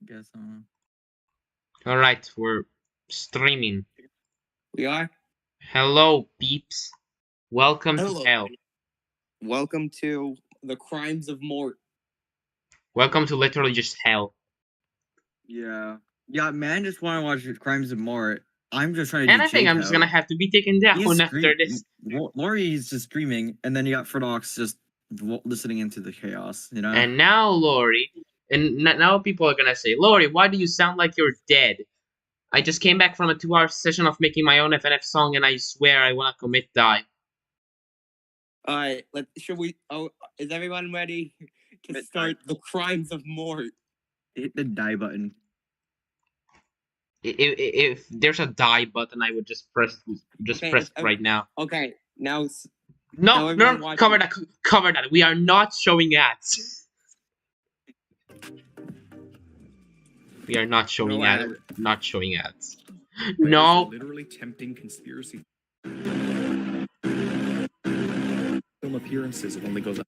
Guess All right, we're streaming. We are. Hello, peeps. Welcome Hello. to hell. Welcome to the Crimes of Mort. Welcome to literally just hell. Yeah, man, just want to watch Crimes of Mort. I'm just trying to And do I think I'm just gonna have to be taken down after this. Laurie's just streaming, and then you got Fredox just listening into the chaos, you know? And now, Lori, and now people are gonna say, Lori, why do you sound like you're dead? I just came back from a 2-hour session of making my own FNF song, and I swear I wanna commit die. All right, should we? Oh, is everyone ready to start the Crimes of Mort? Hit the die button. If there's a die button, I would just press it right now. Okay, now. No, cover that. We are not showing ads. We are not showing ads. Not showing ads. No. Literally tempting conspiracy. Film appearances only goes up.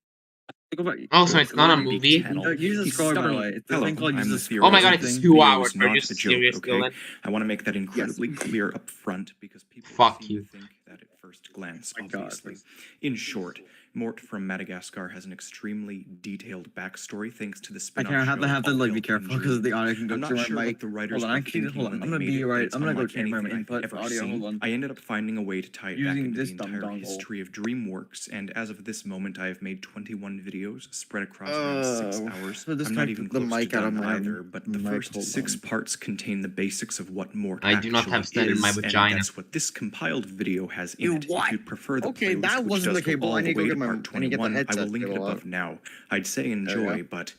Oh, so it's not a movie? Use the scroll, by the way. It's a thing called use the scroll. Oh my god, it's 2 hours. Are you serious, Dylan? I want to make that incredibly clear up front because people think that at first glance, obviously. In short, Mort from Madagascar has an extremely detailed backstory thanks to the spin-off show. I have to like be careful because the audio can go through my mic. Hold on, I'm gonna be right. I'm gonna go change my input audio. Hold on. I ended up finding a way to tie it back into the entire history of DreamWorks, and as of this moment, I have made 21 videos spread across around 6 hours. I'm not even close to done either, but the first 6 parts contain the basics of what Mort I do not have stand in my vagina. And that's what this compiled video has in it. If you prefer the playlist, that wasn't the cable. I need to get my part 21, I will link it above now. I'd say enjoy, but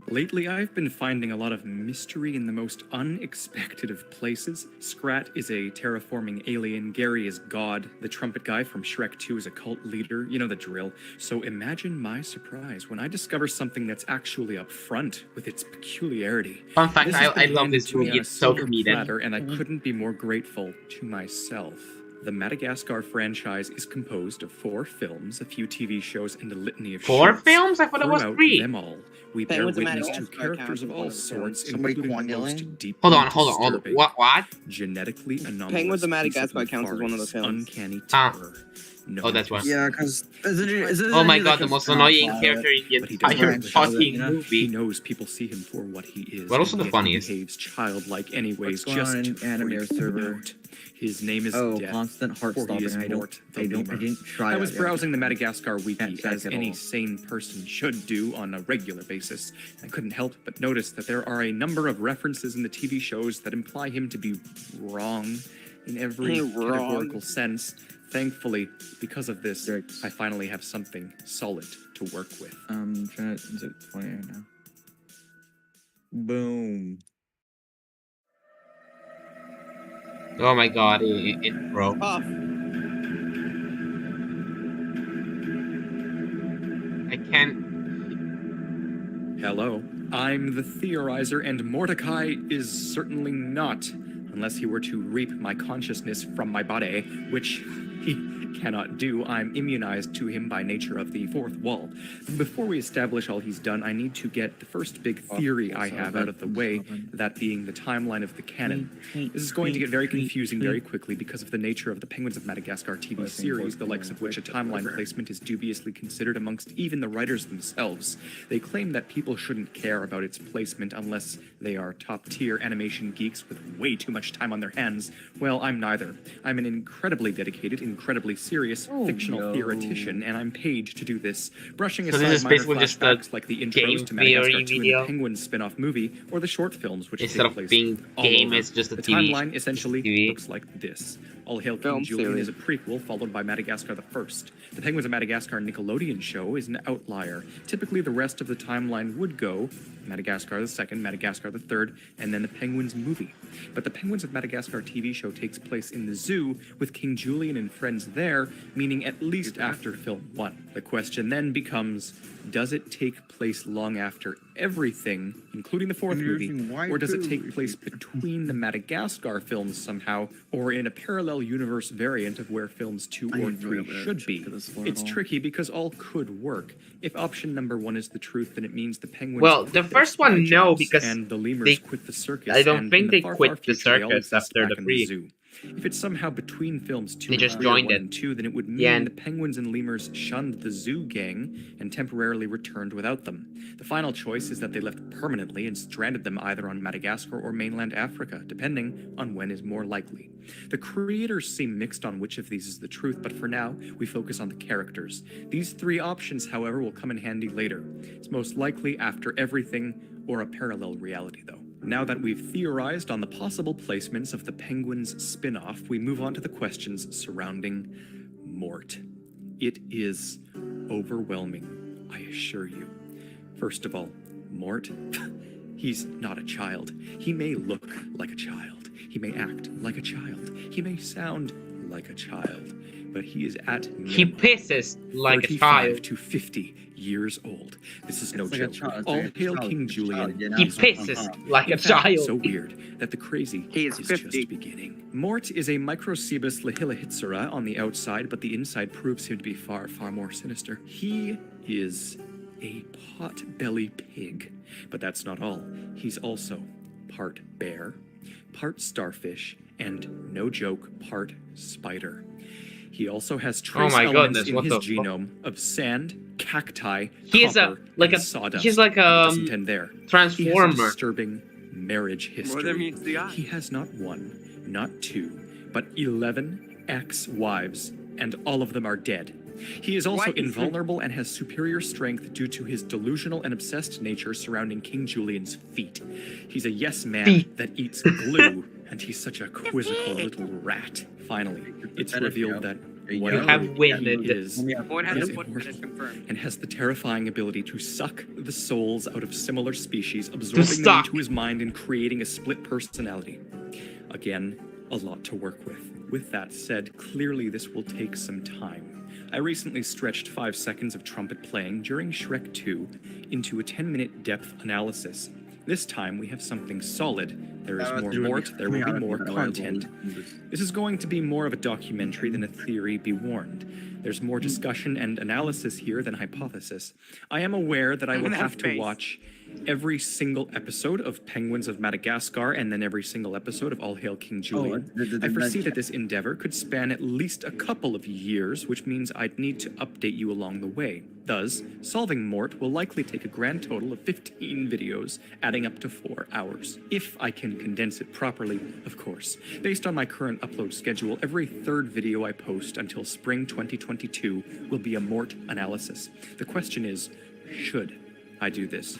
lately I've been finding a lot of mystery in the most unexpected of places. Scrat is a terraforming alien, Gary is God, the trumpet guy from Shrek 2 is a cult leader, you know the drill. So imagine my surprise when I discover something that's actually up front with its peculiarity. Fun fact, I love this movie, it's so comedic. And I couldn't be more grateful to myself. The Madagascar franchise is composed of 4 films, a few TV shows, and a litany of 4 films? I thought it was 3. Them all, we bear witness to characters of all sorts, including the most deeply Hold on. What? Genetically anomalous. Penguins of Madagascar counts as one of the films. Uncanny terror. Oh, that's why. Yeah, because oh my god, the most annoying character in the entire fucking movie. He knows people see him for what he is. But also the funniest. He behaves childlike anyways. What's going on in Animeer server? His name is Death. Constant heart stopping. I didn't try. I was browsing the Madagascar wiki as any sane person should do on a regular basis. I couldn't help but notice that there are a number of references in the TV shows that imply him to be wrong in every categorical sense. Thankfully, because of this, I finally have something solid to work with. Trying to is it 20 right now? Boom. Oh my god, it broke. Off. I can't. Hello, I'm the Theorizer, and Mordecai is certainly not, unless he were to reap my consciousness from my body, which he cannot do. I'm immunized to him by nature of the 4th wall. Before we establish all he's done, I need to get the first big theory I have out of the way, that being the timeline of the canon. This is going to get very confusing very quickly because of the nature of the Penguins of Madagascar TV series, the likes of which a timeline placement is dubiously considered amongst even the writers themselves. They claim that people shouldn't care about its placement unless they are top-tier animation geeks with way too much time on their hands. Well, I'm neither. I'm an incredibly dedicated, incredibly serious fictional theoretician, and I'm paid to do this. Brushing aside minor flashbacks like the intros to Madagascar 2 and the Penguins spin-off movie, or the short films which instead take of place being all game, over. it's just a The TV. timeline essentially looks like this. All Hail King Julian is a prequel, followed by Madagascar the First. The Penguins of Madagascar Nickelodeon show is an outlier. Typically, the rest of the timeline would go Madagascar the Second, Madagascar the Third, and then the Penguins movie. But the Penguins of Madagascar TV show takes place in the zoo, with King Julian and friends there, meaning at least after film 1. The question then becomes, does it take place long after everything, including the fourth And you're movie, using or does it waifu. take place between the Madagascar films somehow, or in a parallel universe variant of where films 2 I or ain't really 3 able to should check be? this for It's at all. tricky because all could work. If option number 1 is the truth, then it means the penguins Well, quit the their first one, spy no, jobs, because and the lemurs they- quit the circus. I don't and think in they far, quit far the future, they all circus exist after back the in pre. zoo. If it's somehow between films 2 They and just 3 or joined 1 it. and 2, then it would mean Yeah, and- the penguins and lemurs shunned the zoo gang and temporarily returned without them. The final choice is that they left permanently and stranded them either on Madagascar or mainland Africa, depending on when is more likely. The creators seem mixed on which of these is the truth, but for now, we focus on the characters. These 3 options, however, will come in handy later. It's most likely after everything or a parallel reality, though. Now that we've theorized on the possible placements of the Penguins spin-off, we move on to the questions surrounding Mort. It is overwhelming, I assure you. First of all, Mort, he's not a child. He may look like a child. He may act like a child. He may sound like a child. But he is at He minimum pisses like a 35 child. to 50 years old. This is no It's like a joke. child, it's All like a hail child, King it's a Julian. child, you know? He It's like, pisses like a In fact, child. so weird that the crazy He is 50. just beginning. Mort is a Microcebus lahilahitsura on the outside, but the inside proves him to be far, far more sinister. He is a pot-belly pig. But that's not all. He's also part bear, part starfish, and, no joke, part spider. He also has trace Oh my elements goodness, in what his the fuck? genome of sand, cacti, He's a- copper, like and a- sawdust. he's like, And it doesn't end there. He has a Transformer. disturbing marriage More history. than meets the eye. He has not 1, not 2, but 11 ex-wives, and all of them are dead. He is also Why is he- invulnerable and has superior strength due to his delusional and obsessed nature surrounding King Julian's feet. He's a yes man Feet. that eats glue, and he's such a quizzical little rat. Finally, it's Better revealed feel. that You whatever have he witnessed is, Mort has is a foot that is immortal confirmed. and has the terrifying ability to suck the souls out of similar species, absorbing them suck. into his mind and creating a split personality. Again, a lot to work with. With that said, clearly this will take some time. I recently stretched 5 seconds of trumpet playing during Shrek 2 into a 10-minute depth analysis. This time we have something solid. There is more Mort, there will be more content. This is going to be more of a documentary than a theory, be warned. There's more discussion and analysis here than hypothesis. I am aware that I will That have to face. watch every single episode of Penguins of Madagascar and then every single episode of All Hail King Julian. I foresee that this endeavor could span at least a couple of years, which means I'd need to update you along the way. Thus, solving Mort will likely take a grand total of 15 videos, adding up to 4 hours. If I can condense it properly, of course. Based on my current upload schedule, every 3rd video I post until spring 2022 will be a Mort analysis. The question is, should I do this?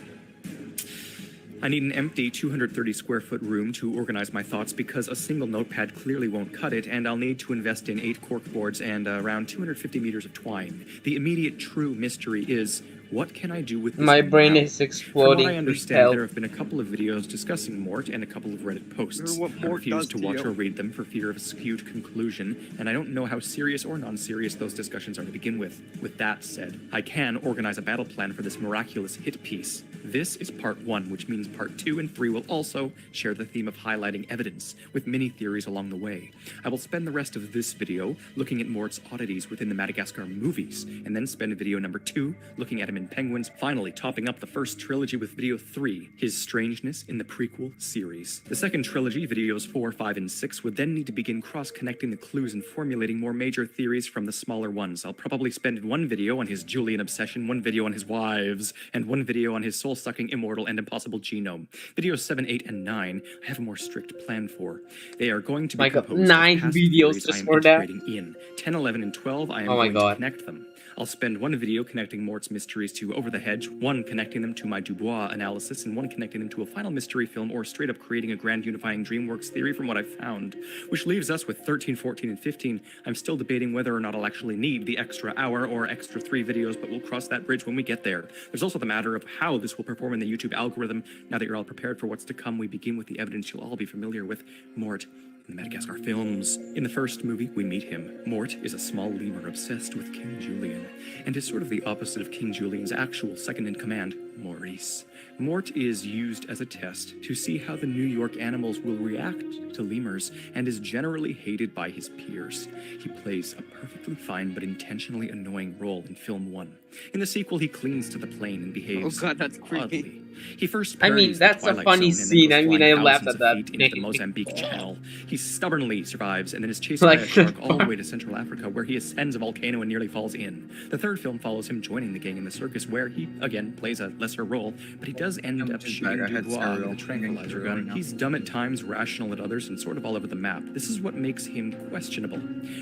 I need an empty 230 square foot room to organize my thoughts because a single notepad clearly won't cut it, and I'll need to invest in 8 corkboards and around 250 meters of twine. The immediate true mystery is, what can I do with this My brain now? is From exploding. what I Please understand, help. there have been a couple of videos discussing Mort and a couple of Reddit posts. What I Mort refuse does to to watch you. or read them for fear of a skewed conclusion, and I don't know how serious or non-serious those discussions are to begin with. With that said, I can organize a battle plan for this miraculous hit piece. This is part 1, which means part 2 and 3 will also share the theme of highlighting evidence, with many theories along the way. I will spend the rest of this video looking at Mort's oddities within the Madagascar movies, and then spend video number 2 looking at him in Penguins, finally topping up the first trilogy with video 3, his strangeness in the prequel series. The second trilogy, videos 4, 5, and 6, would then need to begin cross-connecting the clues and formulating more major theories from the smaller ones. I'll probably spend 1 video on his Julian obsession, 1 video on his wives, and 1 video on his soul-sucking, immortal, and impossible genome. Videos 7, 8, and 9, I have a more strict plan for. They are going to be My God, composed of 9 past videos theories just I am for that? integrating in. 10, 11, and 12, I am Oh my going God. to connect them. I'll spend 1 video connecting Mort's mysteries to Over the Hedge, 1 connecting them to my Dubois analysis, and 1 connecting them to a final mystery film or straight up creating a grand unifying DreamWorks theory from what I've found. Which leaves us with 13, 14, and 15. I'm still debating whether or not I'll actually need the extra hour or extra 3 videos, but we'll cross that bridge when we get there. There's also the matter of how this will perform in the YouTube algorithm. Now that you're all prepared for what's to come, we begin with the evidence you'll all be familiar with. Mort in the Madagascar films. In the first movie, we meet him. Mort is a small lemur obsessed with King Julian, and is sort of the opposite of King Julian's actual second-in-command, Maurice. Mort is used as a test to see how the New York animals will react to lemurs and is generally hated by his peers. He plays a perfectly fine but intentionally annoying role in film 1. In the sequel, he clings to the plane and behaves Oh god, that's creepy. oddly. He first I mean, parodies the that's a Twilight funny Zone and then scene. goes I mean, flying I laughed thousands at of that. feet into the Mozambique Channel. He stubbornly survives and then is chased by a Like- shark all the way to Central Africa, where he ascends a volcano and nearly falls in. The third film follows him joining the gang in the circus, where he again plays a lesser role, but he does end up just shooting bag. I had Dubois cereal with a tranquilizer hanging gun. through right He's dumb at times, rational at others, and sort of all over the map. This is what makes him questionable.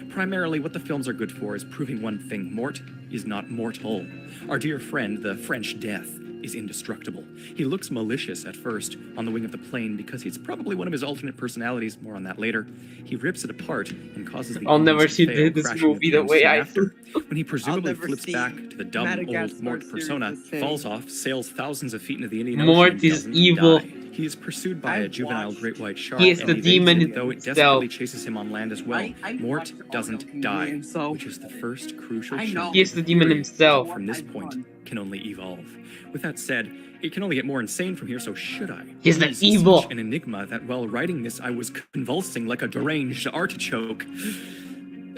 Primarily, what the films are good for is proving one thing: Mort is not mortal. Our dear friend, the French Death, is indestructible. He looks malicious at first on the wing of the plane because it's probably one of his alternate personalities. More on that later. He rips it apart and causes the I'll never engines see to fail, this crashing movie the plane way soon I after. When he presumably never flips see back to the dumb Madagascar old Mort series persona, the same. falls off, sails thousands of feet into the Indian Mort Ocean, and is doesn't evil. die. He is pursued by a I've juvenile watched- great white shark. He is and the evades demon it, though it himself. desperately chases him on land as well. I Mort watched all of doesn't King die, Julian, so which is the first crucial I chunk know. He is the demon theory himself. that from this point can only evolve. With that said, it can only get more insane from here, so should I? He's the It is evil. such an enigma that while writing this, I was convulsing like a deranged artichoke.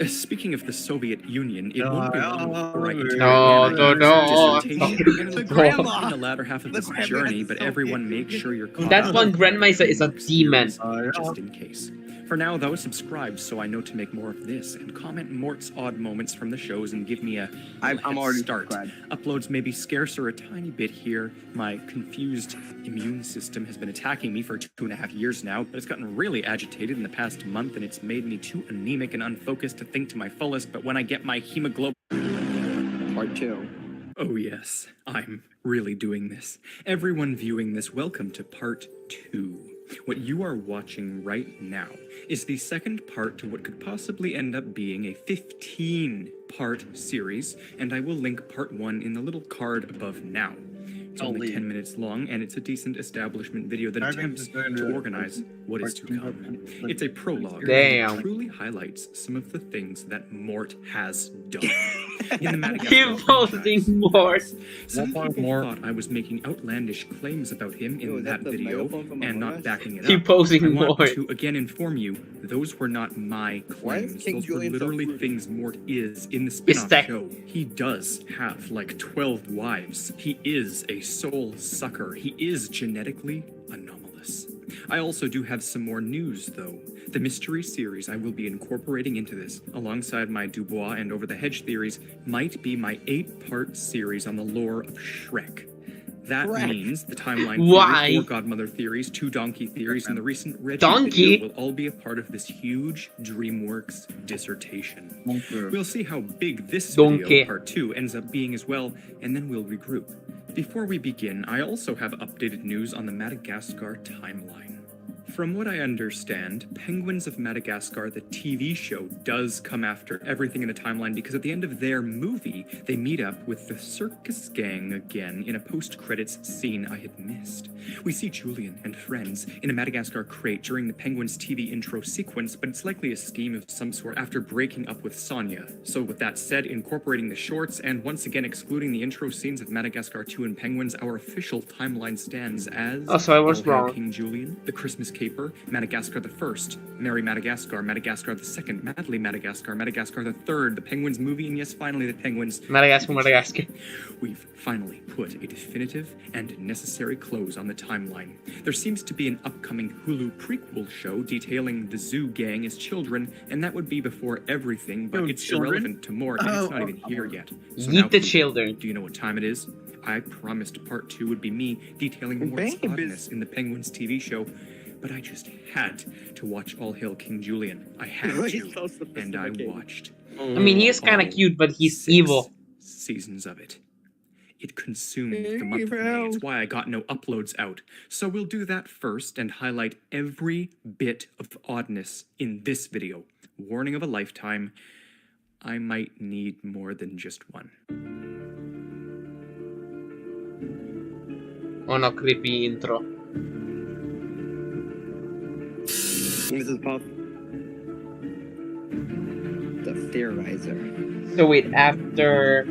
Speaking of the Soviet Union, it won't be long before I interview No, Anna no, in no. her dissertation. The It'll be grandma. in the latter half of The this grandma journey, is but so everyone big. make sure you're caught That up one on grandma is a Mark's demon. theories, just in case. For now, though, subscribe so I know to make more of this, and comment Mort's odd moments from the shows and give me a I'm head already start. subscribed. Uploads may be scarcer a tiny bit here. My confused immune system has been attacking me for 2.5 years now, but it's gotten really agitated in the past month, and it's made me too anemic and unfocused to think to my fullest. But when I get my hemoglobin... Part 2. Oh yes, I'm really doing this. Everyone viewing this, welcome to part 2. What you are watching right now is the second part to what could possibly end up being a 15-part series, and I will link part 1 in the little card above now. It's I'll only leave. 10 minutes long, and it's a decent establishment video that I think attempts just going to to- organize what is to come. It's a prologue Damn. that truly highlights some of the things that Mort has done. In the Madagascar Keep posting franchise, Mort. some One people more. thought I was making outlandish claims about him in Yo, is that that the video megaphone from and Among not Us? backing it Keep up. posting I want Mort. to again inform you, those were not my Why is claims. King Those were Julian so literally fruity? things Mort is in the spin-off that- show. He does have like 12 wives. He is a soul sucker. He is genetically anomalous. I also do have some more news, though. The mystery series I will be incorporating into this, alongside my Dubois and Over the Hedge theories, might be my 8-part series on the lore of Shrek. That Shrek. means the timeline Why? theory, 4 Godmother theories, 2 Donkey theories, and the recent Reggie Donkey? video will all be a part of this huge DreamWorks dissertation. We'll see how big this Donkey. video, part 2, ends up being as well, and then we'll regroup. Before we begin, I also have updated news on the Madagascar timeline. From what I understand, Penguins of Madagascar, the TV show, does come after everything in the timeline because at the end of their movie, they meet up with the circus gang again in a post-credits scene I had missed. We see Julian and friends in a Madagascar crate during the Penguins TV intro sequence, but it's likely a scheme of some sort after breaking up with Sonia. So with that said, incorporating the shorts and once again excluding the intro scenes of Madagascar 2 and Penguins, our official timeline stands as... Oh, so I was All Hail wrong. King Julian, The Christmas Caper, Madagascar the First, Merry Madagascar, Madagascar the Second, Madly Madagascar, Madagascar the Third, the Penguins movie, and yes, finally the Penguins. Madagascar, Madagascar. We've finally put a definitive and necessary close on the timeline. There seems to be an upcoming Hulu prequel show detailing the zoo gang as children, and that would be before everything, but Oh, it's children? irrelevant to Mort, and it's not Oh, even here yet. So Yeet now, the people, children. do you know what time it is? I promised part 2 would be me detailing Mort's Babies. oddness in the Penguins TV show, but I just had to watch All Hail King Julian. I had He's to, so and I sophisticated. watched I mean, he is kind of all cute, but he's 6 evil. seasons of it. It consumed the Evil. month of May. It's why I got no uploads out. So we'll do that first and highlight every bit of oddness in this video. Warning of a lifetime. I might need more than just one. Oh no, creepy intro. Mrs. Puff. The theorizer. So wait, after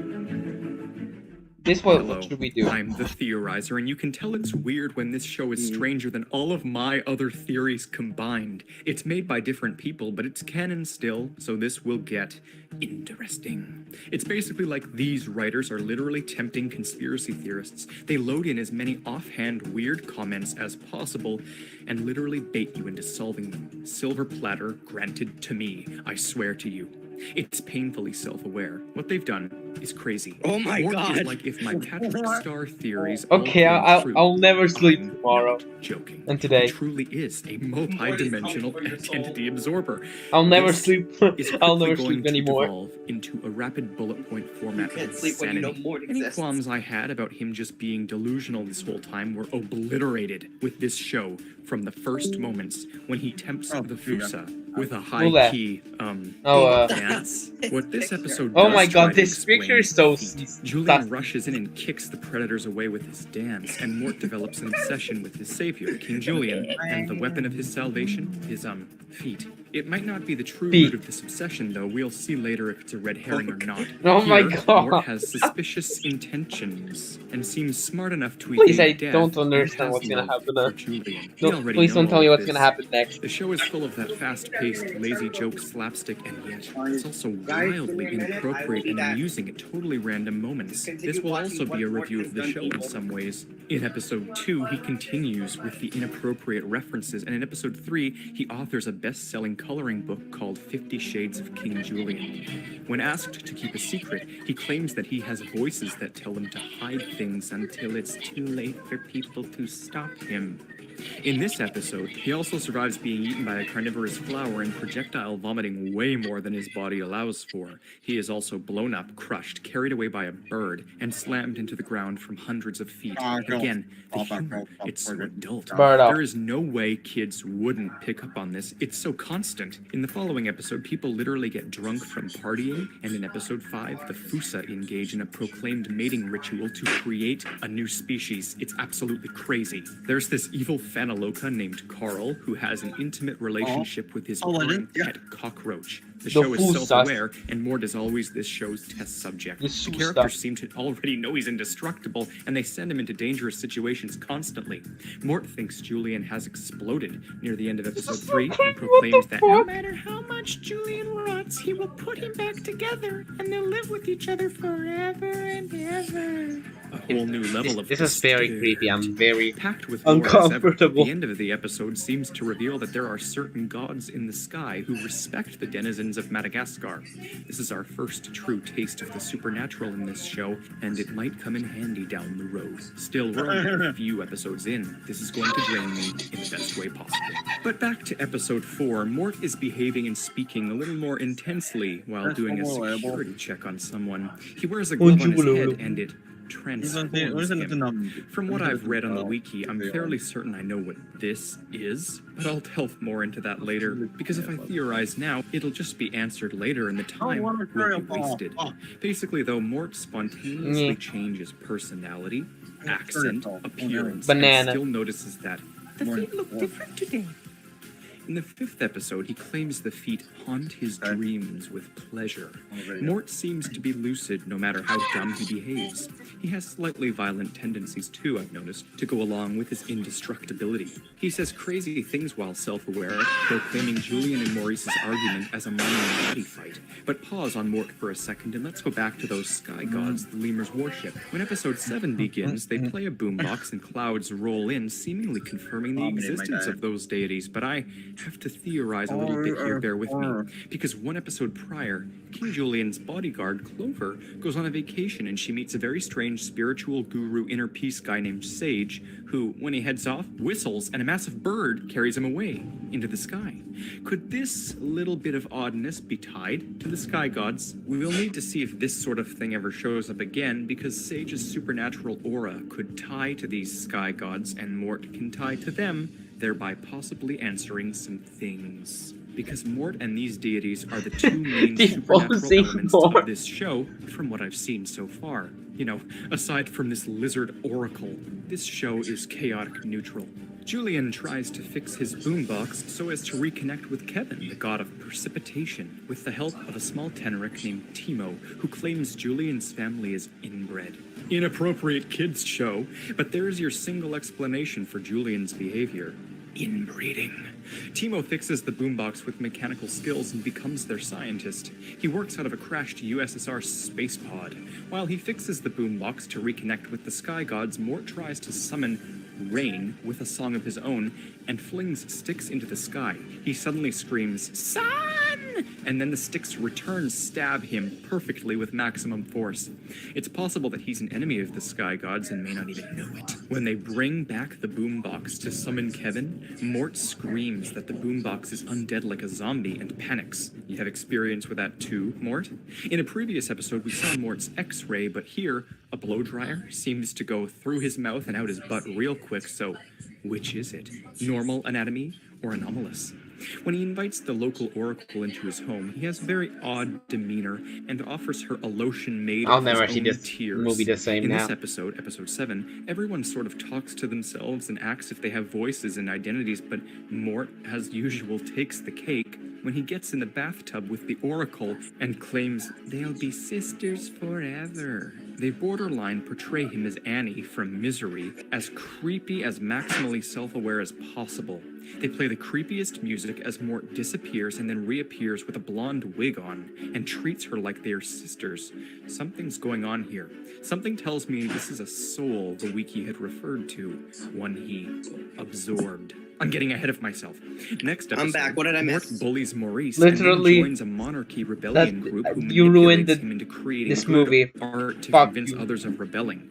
This what Hello, should we do? I'm the Theorizer, and you can tell it's weird when this show is stranger than all of my other theories combined. It's made by different people, but it's canon still, so this will get interesting. It's basically like these writers are literally tempting conspiracy theorists. They load in as many offhand weird comments as possible and literally bait you into solving them. Silver platter granted to me, I swear to you. It's painfully self-aware. What they've done is crazy. Oh my Mork is God. like if my Patrick Star theories all Okay, came I'll true. I'll never sleep I'm tomorrow not joking. and today. He truly is a multi-dimensional entity absorber. I'll never This sleep. is I'll quickly never going sleep to anymore. devolve into a rapid bullet point format You can't of sleep when you know insanity. Mort Any exists. qualms I had about him just being delusional this whole time were obliterated with this show from the first moments when he tempts Oh, the here you go. Fusa with a Who that? high-key, Oh, dance. What this episode Oh does my try God, to this explain picture is the so feat. s- Julian disgusting. rushes in and kicks the predators away with his dance, and Mort develops an obsession with his savior, King Julian, and the weapon of his salvation, his feet. It might not be the true Feet. root of this obsession, though. We'll see later if it's a red herring or not. Oh my Here, God. Mort has suspicious intentions and seems smart enough to Please, evade I death don't and understand has what's gonna love happen for now. Julian. We No, already please know don't tell all me of what's this. gonna happen next. The show is full of that fast-paced, lazy joke slapstick, and yet it's also Guys, give wildly me a minute, I will inappropriate be and back. amusing at totally random moments. Continue This will watching also be a what review Morty of the has show done in evil. some ways. In episode 2, he continues with the inappropriate references, and in episode 3, he authors a best-selling coloring book called 50 Shades of King Julian. When asked to keep a secret, he claims that he has voices that tell him to hide things until it's too late for people to stop him. In this episode, he also survives being eaten by a carnivorous flower and projectile vomiting way more than his body allows for. He is also blown up, crushed, carried away by a bird, and slammed into the ground from hundreds of feet. Again, the humor, it's so adult. Bird up. There is no way kids wouldn't pick up on this. It's so constant. In the following episode, people literally get drunk from partying, and in episode 5, the Fusa engage in a proclaimed mating ritual to create a new species. It's absolutely crazy. There's this evil Fanaloka named Carl who has an intimate relationship with his legend, current yeah. pet cockroach. The The show is Fusas. self-aware, and Mort is always this show's test subject. The The Fusas. characters seem to already know he's indestructible, and they send him into dangerous situations constantly. Mort thinks Julian has exploded near the end of episode 3 and proclaims that no matter how much Julian rots, he will put him back together, and they'll live with each other forever and ever. A whole new level of This is very disturbed. creepy. I'm very Packed with lore as ever, uncomfortable. the end of the episode seems to reveal that there are certain gods in the sky who respect the denizens of Madagascar. This is our first true taste of the supernatural in this show, and it might come in handy down the road. Still, we're only a few episodes in. This is going to drain me in the best way possible. But back to episode 4, Mort is behaving and speaking a little more intensely while That's doing a horrible. security check on someone. He wears a glove on his head, and it transforms him. From what I've read on the wiki, I'm fairly certain I know what this is, but I'll delve more into that later, because if I theorize now, it'll just be answered later and the time will be wasted. Basically, though, Mort spontaneously changes personality, accent, appearance, Banana. and still notices that the feet look different today. In the 5th episode, he claims the feet haunt his dreams with pleasure. Mort seems to be lucid no matter how dumb he behaves. He has slightly violent tendencies too, I've noticed, to go along with his indestructibility. He says crazy things while self-aware, proclaiming Julian and Maurice's argument as a minor body fight. But pause on Mort for a second and let's go back to those sky gods the lemurs worship. When episode 7 begins, they play a boombox and clouds roll in, seemingly confirming the existence of those deities, but I have to theorize a little bit here, bear with me. Because one episode prior, King Julian's bodyguard, Clover, goes on a vacation and she meets a very strange spiritual guru inner peace guy named Sage, who, when he heads off, whistles and a massive bird carries him away into the sky. Could this little bit of oddness be tied to the sky gods? We will need to see if this sort of thing ever shows up again, because Sage's supernatural aura could tie to these sky gods and Mort can tie to them, thereby possibly answering some things. Because Mort and these deities are the two main supernatural Deposing elements Mort. of this show, from what I've seen so far. You know, aside from this lizard oracle, this show is chaotic neutral. Julian tries to fix his boombox so as to reconnect with Kevin, the god of precipitation, with the help of a small tenoric named Timo, who claims Julian's family is inbred. inappropriate kids show, but there's your single explanation for Julian's behavior. Inbreeding. Timo fixes the boombox with mechanical skills and becomes their scientist. He works out of a crashed USSR space pod. While he fixes the boombox to reconnect with the sky gods, Mort tries to summon rain with a song of his own and flings sticks into the sky. He suddenly screams, "Sun!" And then the sticks return stab him perfectly with maximum force. It's possible that he's an enemy of the sky gods and may not even know it. When they bring back the boombox to summon Kevin, Mort screams that the boombox is undead like a zombie and panics. You have experience with that too, Mort? In a previous episode, we saw Mort's X-ray, but here, a blow dryer seems to go through his mouth and out his butt real quick, so which is it? Normal anatomy or anomalous? When he invites the local oracle into his home, he has very odd demeanor and offers her a lotion made I'll of never his see own this tears. movie the same In now. this episode, episode 7, everyone sort of talks to themselves and acts if they have voices and identities, but Mort, as usual, takes the cake when he gets in the bathtub with the oracle and claims they'll be sisters forever. They borderline portray him as Annie from Misery, as creepy, as maximally self-aware as possible. They play the creepiest music as Mort disappears and then reappears with a blonde wig on and treats her like they are sisters. Something's going on here. Something tells me this is a soul the wiki had referred to, one he absorbed. I'm getting ahead of myself. Next episode, I'm back. What did I Mort miss? bullies Maurice Literally, and then joins a monarchy rebellion group who you ruined manipulates him into creating this good movie. art to Fuck convince you. others of rebelling.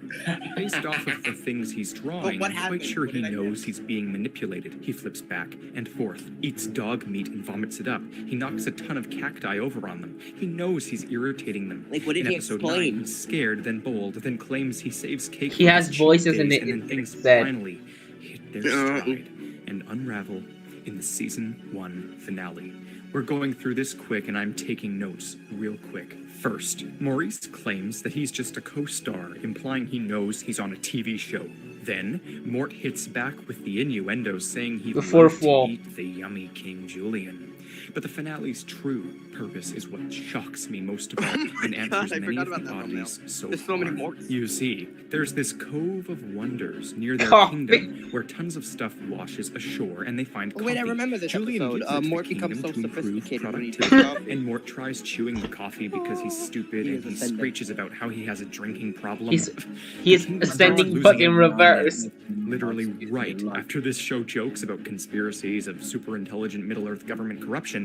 Based off of the things he's drawing, what I'm happened? quite sure What he did I knows he's being manipulated. He flips back and forth, eats dog meat and vomits it up. He knocks a ton of cacti over on them. He knows he's irritating them. Like, what did In he episode explain? 9, he's scared, then bold, then claims he saves cake He for has his cheat voices in days, it, and then it's things said. finally hit their stride and unravel in the season 1 finale. We're going through this quick and I'm taking notes real quick. First, Maurice claims that he's just a co-star, implying he knows he's on a TV show. Then, Mort hits back with the innuendos saying he The loves fourth to wall. eat the yummy King Julian. But the finale's true purpose is what shocks me most of all and answers I many forgot of about the that one oddities now. so There's so many far. more. You see, there's this cove of wonders near their Coffee. kingdom where tons of stuff washes ashore and they find Oh, wait, I coffee. remember this Julian episode. gives it to the Mort becomes so kingdom to improve sophisticated when he drinks productivity, coffee. and Mort tries chewing the coffee because he's stupid He and is he offended. screeches about how he has a drinking problem. He's The kingdom's ascending losing fucking it. reverse. Literally right after this show jokes about conspiracies of super intelligent Middle-earth government corruption,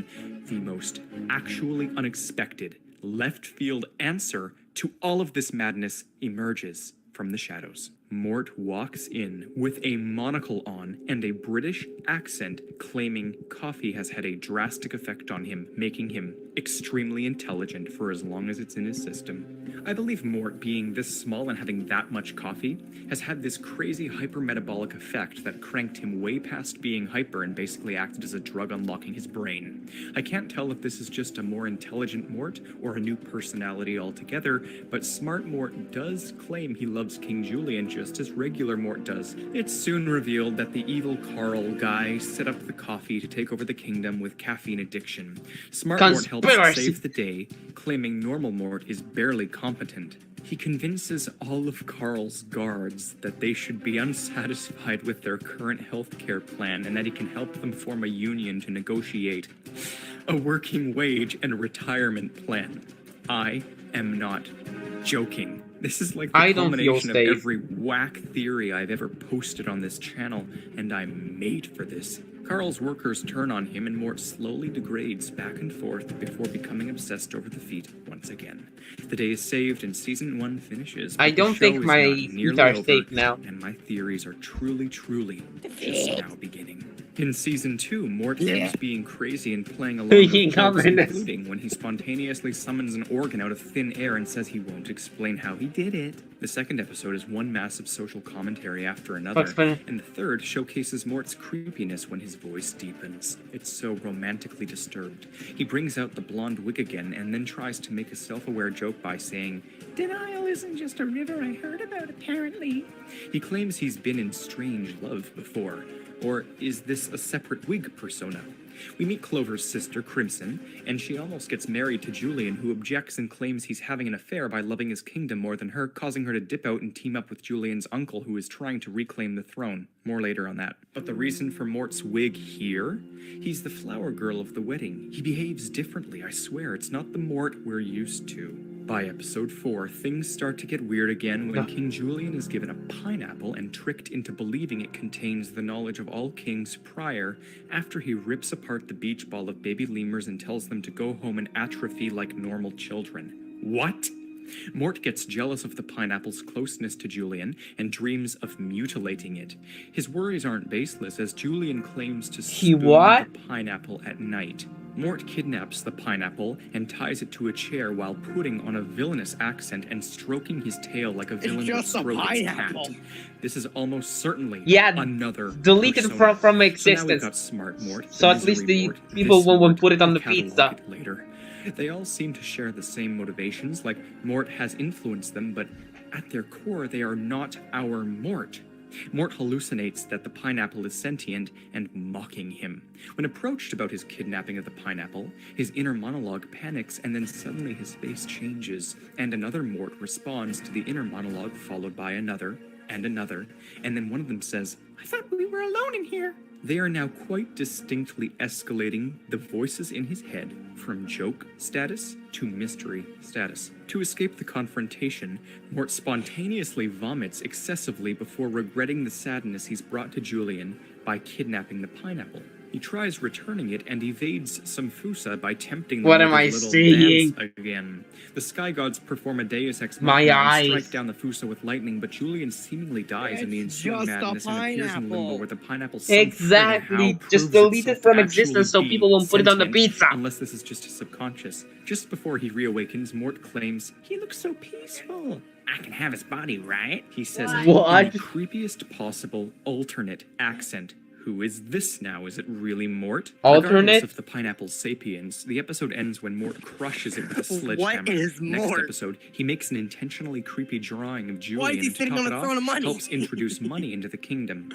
the most actually unexpected left field answer to all of this madness emerges from the shadows. Mort walks in with a monocle on and a British accent claiming coffee has had a drastic effect on him, making him extremely intelligent for as long as it's in his system. I believe Mort, being this small and having that much coffee, has had this crazy hypermetabolic effect that cranked him way past being hyper and basically acted as a drug unlocking his brain. I can't tell if this is just a more intelligent Mort or a new personality altogether, but smart Mort does claim he loves King Julian just as regular Mort does. It's soon revealed that the evil Carl guy set up the coffee to take over the kingdom with caffeine addiction. Smart Mort helps Conspiracy. save the day, claiming normal Mort is barely competent. He convinces all of Carl's guards that they should be unsatisfied with their current healthcare plan and that he can help them form a union to negotiate a working wage and retirement plan. I am not joking. This is like the I don't feel culmination of safe. every whack theory I've ever posted on this channel, and I'm made for this. Carl's workers turn on him and Mort slowly degrades back and forth before becoming obsessed over the feat once again. The day is saved and season 1 finishes. I but the don't show think is my not feet nearly are over, safe now. and my theories are truly just now beginning. In season 2, Mort ends being crazy and playing along He with jokes, communist. including when he spontaneously summons an organ out of thin air and says he won't explain how he did it. The second episode is one massive social commentary after another, Bugs Bunny. and the third showcases Mort's creepiness when his voice deepens. It's so romantically disturbed. He brings out the blonde wig again and then tries to make a self-aware joke by saying, "Denial isn't just a river I heard about, apparently." He claims he's been in strange love before. Or is this a separate Whig persona? We meet Clover's sister, Crimson, and she almost gets married to Julian, who objects and claims he's having an affair by loving his kingdom more than her, causing her to dip out and team up with Julian's uncle, who is trying to reclaim the throne. More later on that. But the reason for Mort's wig here? He's the flower girl of the wedding. He behaves differently, I swear. It's not the Mort we're used to. By episode 4, things start to get weird again when King Julian is given a pineapple and tricked into believing it contains the knowledge of all kings prior after he rips apart the beach ball of baby lemurs and tells them to go home and atrophy like normal children. What? Mort gets jealous of the pineapple's closeness to Julian and dreams of mutilating it. His worries aren't baseless as Julian claims to spoon the pineapple at night. Mort kidnaps the pineapple and ties it to a chair while putting on a villainous accent and stroking his tail like a villain would stroke its cat. This is almost certainly another deleted persona. from So now we've existence. got Smart Mort, So at Misery least the Mort, people this won't Mort, put it on and the catalog pizza. it later. They all seem to share the same motivations, like Mort has influenced them, but at their core, they are not our Mort. Mort hallucinates that the pineapple is sentient and mocking him. When approached about his kidnapping of the pineapple, his inner monologue panics and then suddenly his face changes, and another Mort responds to the inner monologue followed by another, and then one of them says, "I thought we were alone in here." They are now quite distinctly escalating the voices in his head from joke status to mystery status. To escape the confrontation, Mort spontaneously vomits excessively before regretting the sadness he's brought to Julian by kidnapping the pineapple. He tries returning it and evades some Fusa by tempting them What with am I his little seeing? dance again. The Sky Gods perform a Deus Ex My Machina and eyes. strike down the Fusa with lightning, but Julian seemingly dies in the It's ensuing just a madness and appears in limbo pineapple. where the pineapple Exactly. somehow Just proves delete it itself from to existence so actually people be won't put it on the sentient, pizza. unless this is just his subconscious. Just before he reawakens, Mort claims, "He looks so peaceful. I can have his body, right?" He says it What? in the creepiest possible alternate accent. Who is this now? Is it really Mort? Alternate? Regardless of the pineapple sapiens, the episode ends when Mort crushes it with a sledgehammer. What is Next Mort? episode, he makes an intentionally creepy drawing of Julian Why is he and to sitting top on it a off, throne of money? helps introduce money into the kingdom.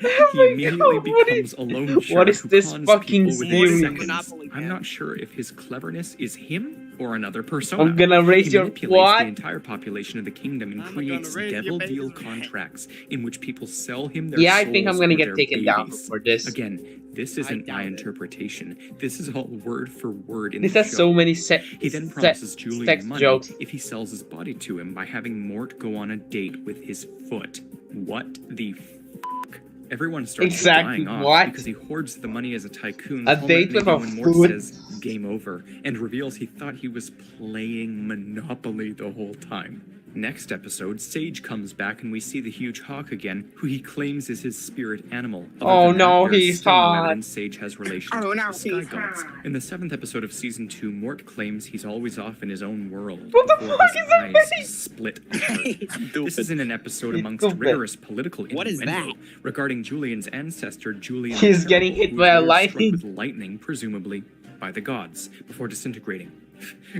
Oh He my immediately God, what becomes a loan what shark is who this cons fucking people within series? seconds. Monopoly I'm Man. not sure if his cleverness is him or another persona. I'm gonna raise He your manipulates what? the entire population of the kingdom and I'm creates gonna raise your devil baby. deal contracts in which people sell him their Yeah, I think I'm souls gonna or get their taken down babies. for this. Again, this I isn't doubt my it. interpretation. This is all word for word in This the has show. so many He then promises Julian sex money jokes. if he sells his body to him by having Mort go on a date with his foot. What the fuck? Everyone starts Exactly, dying off what? because he hoards the money as a tycoon. A date with a when Mort foot? says game over and reveals he thought he was playing Monopoly the whole time. Next episode, Sage comes back and we see the huge hawk again, who he claims is his spirit animal. Other Oh than no, that, there's he's still no hot. evidence Sage has relations Oh, with no, the Sky he's Gods. hot. In the 7th episode of Season 2, Mort claims he's always off in his own world. What the before fuck his is that eyes face? split apart. This is in an episode He's amongst stupid. rigorous political What is innuendo regarding Julian's ancestor, Julian. He's the getting Terrible, hit who by a was lightning. struck with lightning, presumably by the gods, before disintegrating.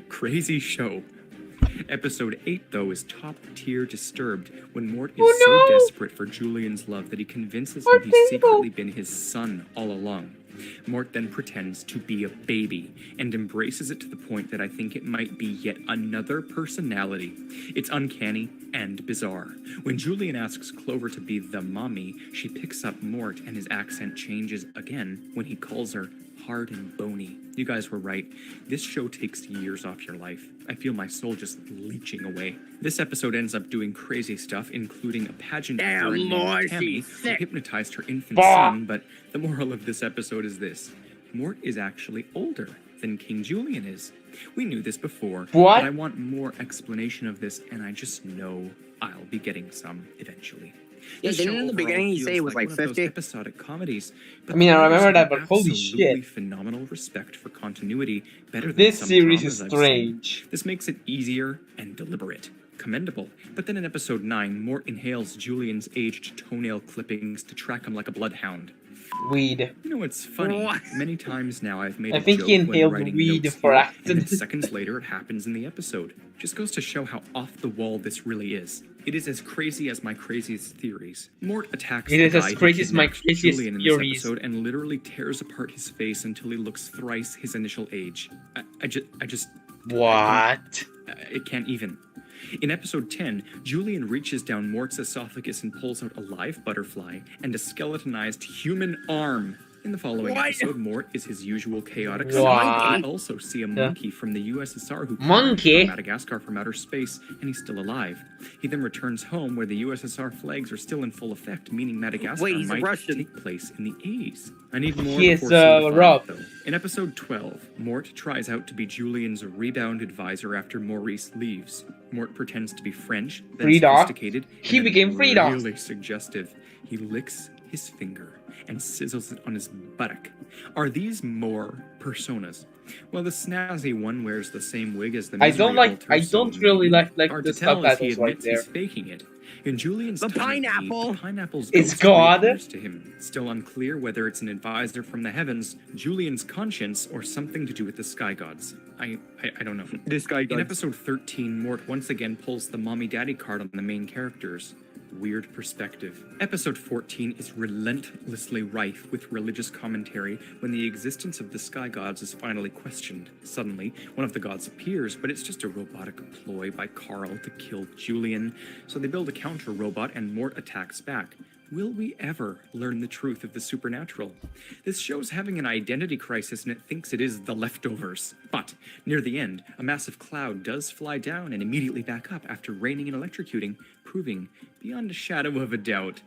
Crazy show. Episode 8, though, is top-tier disturbed when Mort is Oh, so no! desperate for Julian's love that he convinces Poor him he's people. secretly been his son all along. Mort then pretends to be a baby and embraces it to the point that I think it might be yet another personality. It's uncanny and bizarre. When Julian asks Clover to be the mommy, she picks up Mort and his accent changes again when he calls her hard and bony. You guys were right. This show takes years off your life. I feel my soul just leeching away. This episode ends up doing crazy stuff, including a pageant Damn, girl named Lord, Tammy she's who sick. hypnotized her infant Bah. son, but the moral of this episode is this. Mort is actually older than King Julian is. We knew this before, What? but I want more explanation of this, and I just know I'll be getting some eventually. Yeah, This didn't show in the overall beginning he feels say it was like one of those 50? episodic comedies, but I mean, I the writers remember that, have but holy absolutely shit. phenomenal respect for continuity, better than This some series dramas is I've seen. strange. This makes it easier and deliberate. Commendable. But then in episode 9, Mort inhales Julian's aged toenail clippings to track him like a bloodhound. Weed. You know, it's funny. What? Many times now I've made I a think joke he when inhaled writing weed notes for here, accident. and then seconds later it happens in the episode. Just goes to show how off the wall this really is. It is as crazy as my craziest theories. Mort attacks It the is as guy who crazy as my kidnapped craziest Julian in this theories. episode and literally tears apart his face until he looks thrice his initial age. I just What? it can't even. In episode 10, Julian reaches down Mort's esophagus and pulls out a live butterfly and a skeletonized human arm. In the following episode, Mort is his usual chaotic self. What? We also see a monkey from the USSR who Monkey? crashed from Madagascar from outer space, and he's still alive. He then returns home where the USSR flags are still in full effect, meaning Madagascar Wait, he's a might Russian. take place in the 80s. I need more He is, before solidifying Rob. it, though. In episode 12, Mort tries out to be Julian's rebound advisor after Maurice leaves. Mort pretends to be French, then Frida? sophisticated, He and then became Frida. really suggestive. He licks his finger and sizzles it on his buttock. Are these more personas? Well, the snazzy one wears the same wig as the I don't misery like. I alter, so don't really like hard the to tell as he subtitles right admits there. he's faking it. In Julian's The time of need, pineapple! the pineapple's It's ghost God. reappears to him. Still unclear whether it's an advisor from the heavens, Julian's conscience, or something to do with the sky gods. I don't know. This guy In got episode 13, Mort once again pulls the mommy-daddy card on the main characters. Weird perspective. Episode 14 is relentlessly rife with religious commentary when the existence of the sky gods is finally questioned. Suddenly, one of the gods appears, but it's just a robotic ploy by Carl to kill Julian, so they build a counter-robot and Mort attacks back. Will we ever learn the truth of the supernatural? This show's having an identity crisis and it thinks it is the leftovers. But, near the end, a massive cloud does fly down and immediately back up after raining and electrocuting, proving, beyond a shadow of a doubt,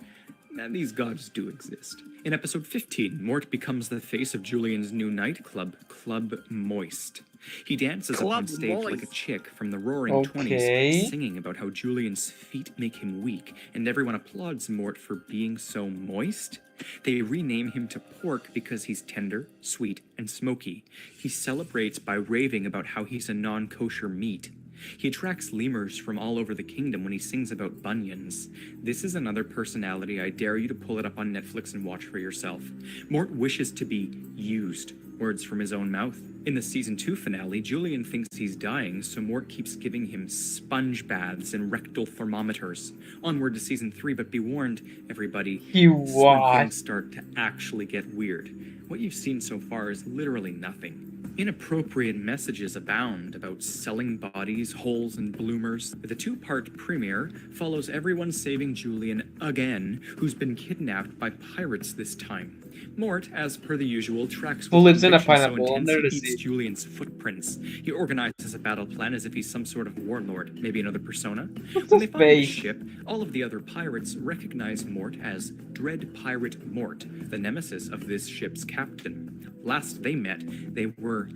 that these gods do exist. In episode 15, Mort becomes the face of Julian's new nightclub, Club Moist. He dances up on Club stage like a Moist. chick from the Roaring Okay. 20s, singing about how Julian's feet make him weak, and everyone applauds Mort for being so moist. They rename him to Pork because he's tender, sweet, and smoky. He celebrates by raving about how he's a non-kosher meat. He attracts lemurs from all over the kingdom when he sings about bunions. This is another personality. I dare you to pull it up on Netflix and watch for yourself. Mort wishes to be used. Words from his own mouth. In the season 2 finale, Julian thinks he's dying, so Mort keeps giving him sponge baths and rectal thermometers. Onward to season 3, but be warned, everybody, He soon what? things start to actually get weird. What you've seen so far is literally nothing. Inappropriate messages abound about selling bodies, holes, and bloomers. The 2-part premiere follows everyone saving Julian again, who's been kidnapped by pirates this time. Mort, as per the usual, tracks Who lives in a conviction so pineapple intense under the he eats sea. Julian's footprints. He organizes a battle plan as if he's some sort of warlord, maybe another persona. When they find the Fake. ship, all of the other pirates recognize Mort as Dread Pirate Mort, the nemesis of this ship's captain. Last they met, they were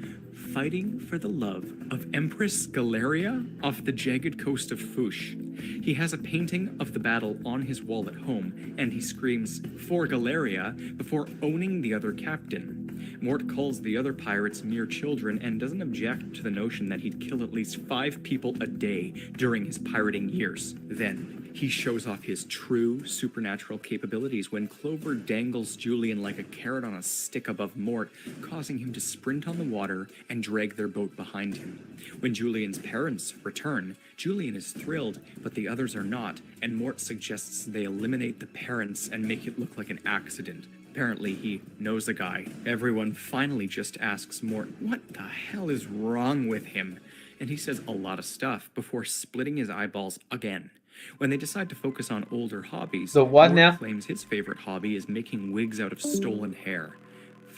fighting for the love of Empress Galeria off the jagged coast of Fouche. He has a painting of the battle on his wall at home, and he screams, "For Galeria," before owning the other captain. Mort calls the other pirates mere children and doesn't object to the notion that he'd kill at least 5 people a day during his pirating years. Then, he shows off his true supernatural capabilities when Clover dangles Julian like a carrot on a stick above Mort, causing him to sprint on the water and drag their boat behind him. When Julian's parents return, Julian is thrilled, but the others are not, and Mort suggests they eliminate the parents and make it look like an accident. Apparently, he knows the guy. Everyone finally just asks Mort, what the hell is wrong with him? And he says a lot of stuff before splitting his eyeballs again. When they decide to focus on older hobbies, So what Mort now? claims his favorite hobby is making wigs out of stolen hair.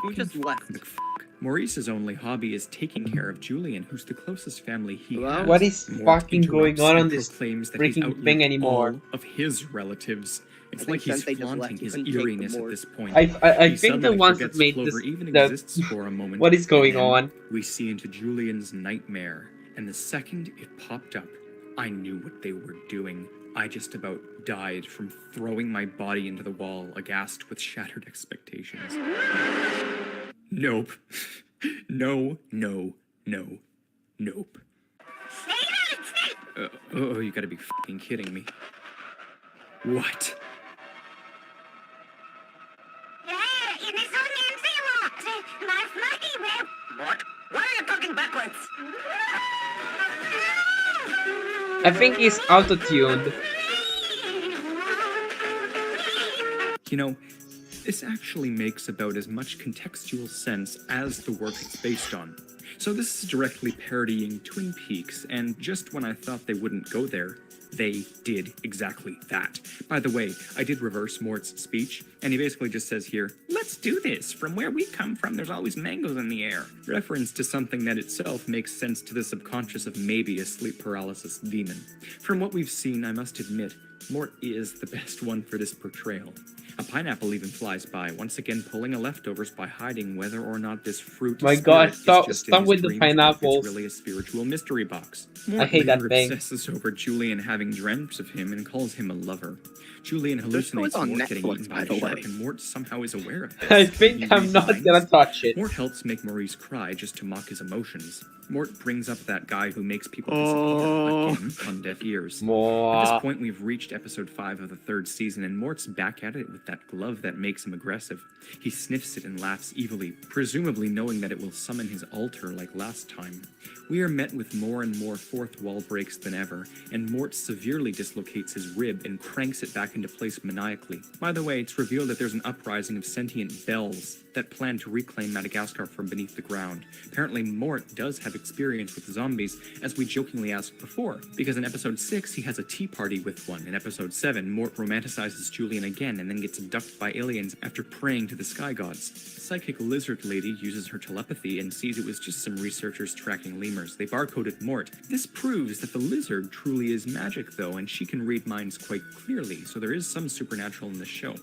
Who just left? McFuck. Maurice's only hobby is taking care of Julian, who's the closest family he Hello? has. What is Mort fucking going interrupts on and this proclaims that he's freaking outlived thing anymore? all of his relatives. It's I think like he's since they just left, flaunting he his couldn't take the eeriness at board. this point. I He think the suddenly ones that forgets made Clover this even that exists for a moment. what is going and then on? We see into Julian's nightmare, and the second it popped up, I knew what they were doing. I just about died from throwing my body into the wall, aghast with shattered expectations. Nope. No, no, no, nope. Oh, you gotta be fucking kidding me. What? What? Why are you talking backwards? I think he's auto-tuned. You know, this actually makes about as much contextual sense as the work it's based on. So this is directly parodying Twin Peaks, and just when I thought they wouldn't go there, they did exactly that. By the way, I did reverse Mort's speech, and he basically just says here, "Let's do this. From where we come from, there's always mangoes in the air." Reference to something that itself makes sense to the subconscious of maybe a sleep paralysis demon. From what we've seen, I must admit, Mort is the best one for this portrayal. A pineapple even flies by, once again pulling a leftovers by hiding whether or not this fruit My spirit God, is stop- just in stop his with the dreams or if pineapples. It's really a spiritual mystery box. I Mort hate that later thing. obsesses over Julian having dreamt of him and calls him a lover. Julian This show's hallucinates on Mort getting Netflix, eaten by by the a shark, way. and Mort somehow is aware of this. I think He I'm not resigns. gonna touch it. Mort helps make Maurice cry just to mock his emotions. Mort brings up that guy who makes people disappear, again, on deaf ears. At this More. point, we've reached episode 5 of the 3rd season, and Mort's back at it with that glove that makes him aggressive. He sniffs it and laughs evilly, presumably knowing that it will summon his altar like last time. We are met with more and more fourth wall breaks than ever, and Mort severely dislocates his rib and cranks it back into place maniacally. By the way, it's revealed that there's an uprising of sentient bells that plan to reclaim Madagascar from beneath the ground. Apparently, Mort does have experience with zombies, as we jokingly asked before, because in episode 6, he has a tea party with one. In episode 7, Mort romanticizes Julian again and then gets abducted by aliens after praying to the sky gods. The psychic lizard lady uses her telepathy and sees it was just some researchers tracking lemurs. They barcoded Mort. This proves that the lizard truly is magic, though, and she can read minds quite clearly, so there is some supernatural in this show.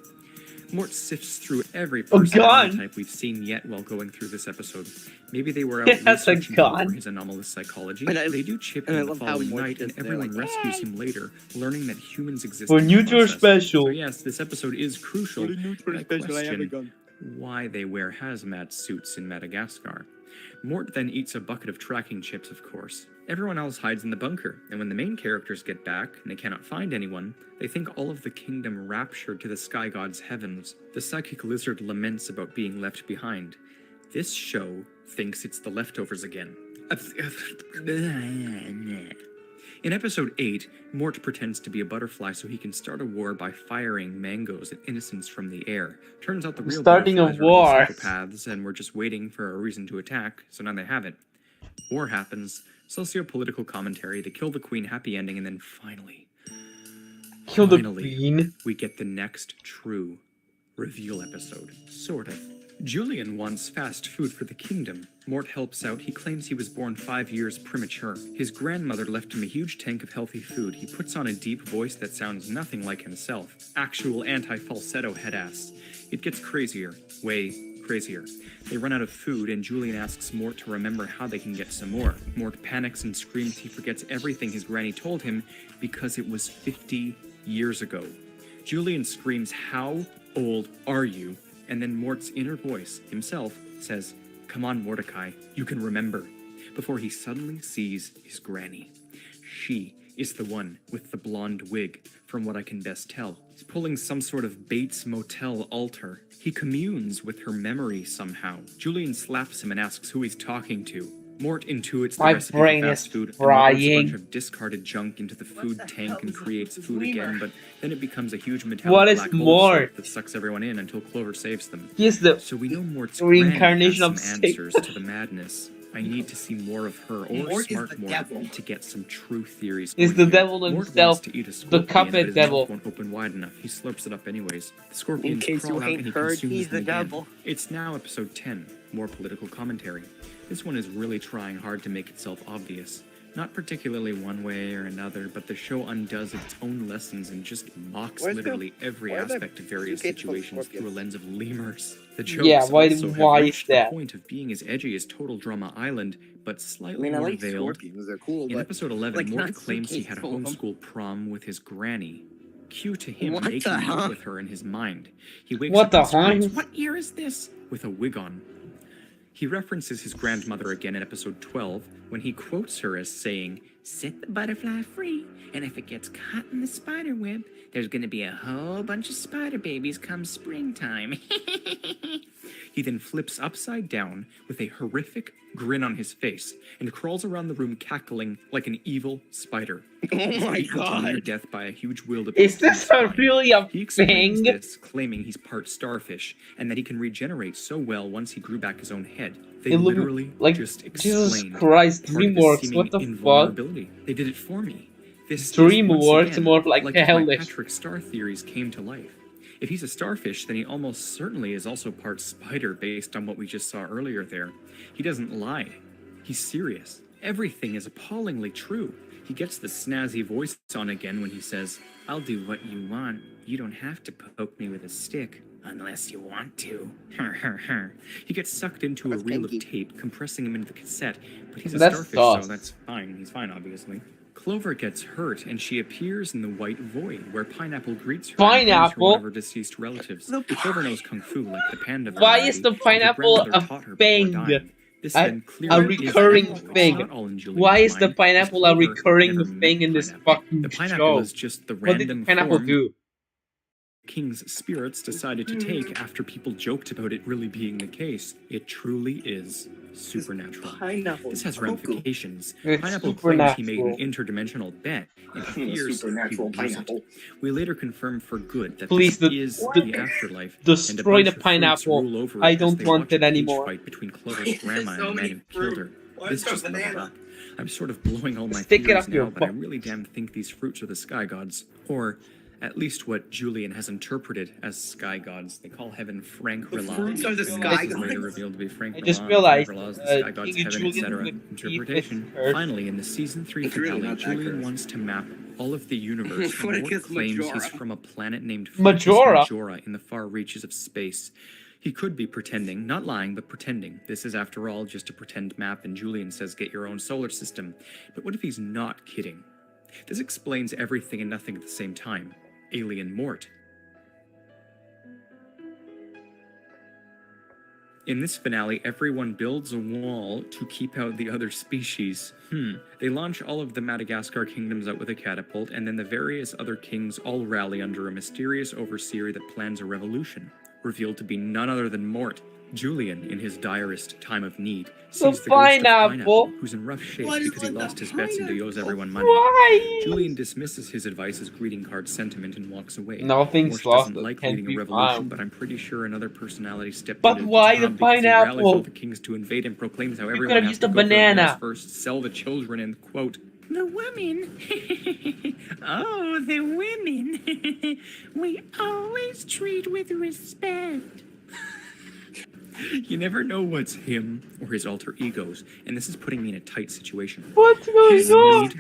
Mort sifts through every Oh, personality God. type we've seen yet while going through this episode. Maybe they were out He has a researching him gun. for his anomalous psychology. And I- They do chip and I in the love how following Mort night, and just there, everyone like, rescues him later, learning that humans exist For in the Neutral process. Special. So yes, this episode is crucial. I question why they wear hazmat suits in Madagascar. Mort then eats a bucket of tracking chips, of course. Everyone else hides in the bunker, and when the main characters get back and they cannot find anyone, they think all of the kingdom raptured to the sky god's heavens. The psychic lizard laments about being left behind. This show thinks it's the leftovers again. In episode 8, Mort pretends to be a butterfly so he can start a war by firing mangoes at innocents from the air. Turns out the real Starting a butterflies are war. psychopaths, and we're just waiting for a reason to attack, so now they have it. War happens, socio-political commentary, they kill the queen, happy ending, and then finally, Kill the Finally. queen. we get the next true reveal episode. Sort of. Julian wants fast food for the kingdom. Mort helps out. He claims he was born 5 years premature. His grandmother left him a huge tank of healthy food. He puts on a deep voice that sounds nothing like himself. Actual anti-falsetto headass. It gets crazier. Way crazier. They run out of food, and Julian asks Mort to remember how they can get some more. Mort panics and screams he forgets everything his granny told him because it was 50 years ago. Julian screams, "How old are you?" And then Mort's inner voice, himself, says, "Come on, Mordecai, you can remember," before he suddenly sees his granny. She is the one with the blonde wig, from what I can best tell. He's pulling some sort of Bates Motel altar. He communes with her memory somehow. Julian slaps him and asks who he's talking to. Mort intuits the My recipe brain for is fast food and loads a frying. bunch of discarded junk into the food the hell tank and is a creates food lemur? again, but then it becomes a huge metallic What is black hole Mort? shape that sucks everyone in until Clover saves them. He's the So we know Mort's reincarnation granny of has some Satan. answers to the madness. I need to see more of her or Mort is smart the Mort devil. to get some true theories. He's going the here. devil Mort himself, wants to eat a the scorpion, puppet but his devil. mouth won't open wide enough. He slurps it up anyways. The scorpions In case crawl you out and ain't he heard, consumes he's them the again. devil. It's now episode 10, more political commentary. This one is really trying hard to make itself obvious. Not particularly one way or another, but the show undoes its own lessons and just mocks Where's the- literally every where's the aspect of various suitcase full of situations through a scorpions? lens of lemurs. The Yeah, jokes why- also have why is reached that? the point of being as edgy as Total Drama Island, but I slightly mean, I more like veiled. scorpions. They're cool, In but episode 11, like, Mort not claims he had a suitcase full of 'em. homeschool prom with his granny. Cue to him What the making hell? out with her in his mind. He wakes What up the and screams, hell? "What year is this?" with a wig on. He references his grandmother again in episode 12 when he quotes her as saying, set the butterfly free, and if it gets caught in the spider web, there's gonna be a whole bunch of spider babies come springtime. He then flips upside down with a horrific grin on his face and crawls around the room cackling like an evil spider. Oh my Beaten to near god. death by a huge wildebeest. Is in this the spine. really a He explains thing? this, claiming he's part starfish and that he can regenerate so well once he grew back his own head. They Illumi- literally like, just Jesus explained Christ, part of his DreamWorks, seeming what the fuck? invulnerability. They did it for me. This is DreamWorks once again, more like if my hellish. Patrick Star theories came to life. If he's a starfish, then he almost certainly is also part spider based on what we just saw earlier there. He doesn't lie. He's serious. Everything is appallingly true. He gets the snazzy voice on again when he says, "I'll do what you want. You don't have to poke me with a stick. Unless you want to." He gets sucked into a That's reel of kinky. tape, compressing him into the cassette. But he's a That's starfish, sauce. so that's fine. He's fine, obviously. Clover gets hurt, and she appears in the White Void, where Pineapple greets her and brings her Pineapple? one of her deceased relatives. Clover knows kung fu like the panda. Why variety, is the and her pineapple grandmother a taught her before thing? dying. This A- then clearly is recurring pineapple. thing. It's not all in Julian's Why is the mind, pineapple a because Clover recurring never thing met in this pineapple. fucking The pineapple show? is just the What did random pineapple form do? King's spirits decided to take after people joked about it really being the case. It truly is supernatural. Pineapple. This has ramifications. It's Pineapple claims he made an supernatural. interdimensional bet and fears he Supernatural will use it. pineapple. We later confirm for good that Please, this the- is the- the afterlife. destroy and a bunch the of fruits pineapple. rule over it I as don't they want watch it a cage anymore. fight between Clover's There's grandma so and the many man who killed her. fruit. Why This is there just leveled banana? up. I'm sort of blowing all my Stick it theories up your now, but I butt. really damn think these fruits are the sky gods, or at least what Julian has interpreted as sky gods. They call heaven Frank The Rila. fruits are the This sky is later gods. revealed to be Frank I just Rila. realized, Frank Rila is the uh, sky gods King heaven, Julian etc. would eat Interpretation. his curse. Finally, in the season 3 It's really finale, not that Julian curse. wants to map all of the universe. What and if Mort it's claims he's Majora? from a planet named Majora? Majora in the far reaches of space. He could be pretending, not lying, but pretending. This is, after all, just a pretend map, and Julian says get your own solar system. But what if he's not kidding? This explains everything and nothing at the same time. Alien Mort. In this finale, everyone builds a wall to keep out the other species. They launch all of the Madagascar kingdoms out with a catapult, and then the various other kings all rally under a mysterious overseer that plans a revolution, revealed to be none other than Mort. Julian, in his direst time of need, sees the ghost of Pineapple, who's in rough shape What is because he with the lost his bets and he owes pineapple? everyone money. Why? Julian dismisses his advice as greeting card sentiment and walks away. Nothing's Morse lost. doesn't like Can't leading be a revolution, found. but I'm pretty sure another personality stepped But into why the the job because he rallies pineapple? all the kings to invade and proclaims how You everyone could've has used to a go for the banana. wars first, sell the children, and quote, The women. Oh, the women. We always treat with respect. you never know what's him or his alter egos, and this is putting me in a tight situation. What's going I on? need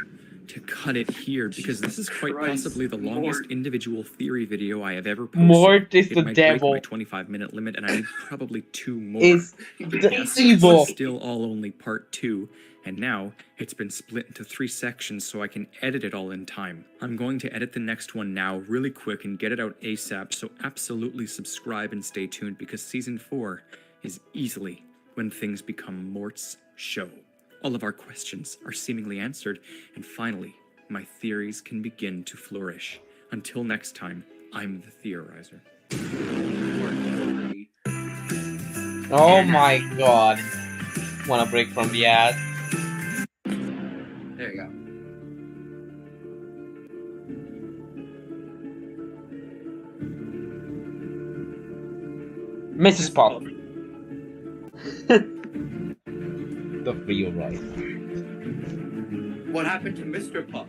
to cut it here because this is quite Christ, possibly the longest Mort. individual theory video I have ever posted. Mort is It the might devil. break my 25-minute limit, and I need probably 2 more. Is But the yes, evil. it's still all only part 2, and now it's been split into 3 sections so I can edit it all in time. I'm going to edit the next one now really quick and get it out ASAP, so absolutely subscribe and stay tuned because season 4 is easily when things become Mort's show. All of our questions are seemingly answered, and finally, my theories can begin to flourish. Until next time, I'm the Theorizer. Oh my god. Wanna break from the ad? There you go. Mrs. Pop. The real right. What happened to Mr. Puff?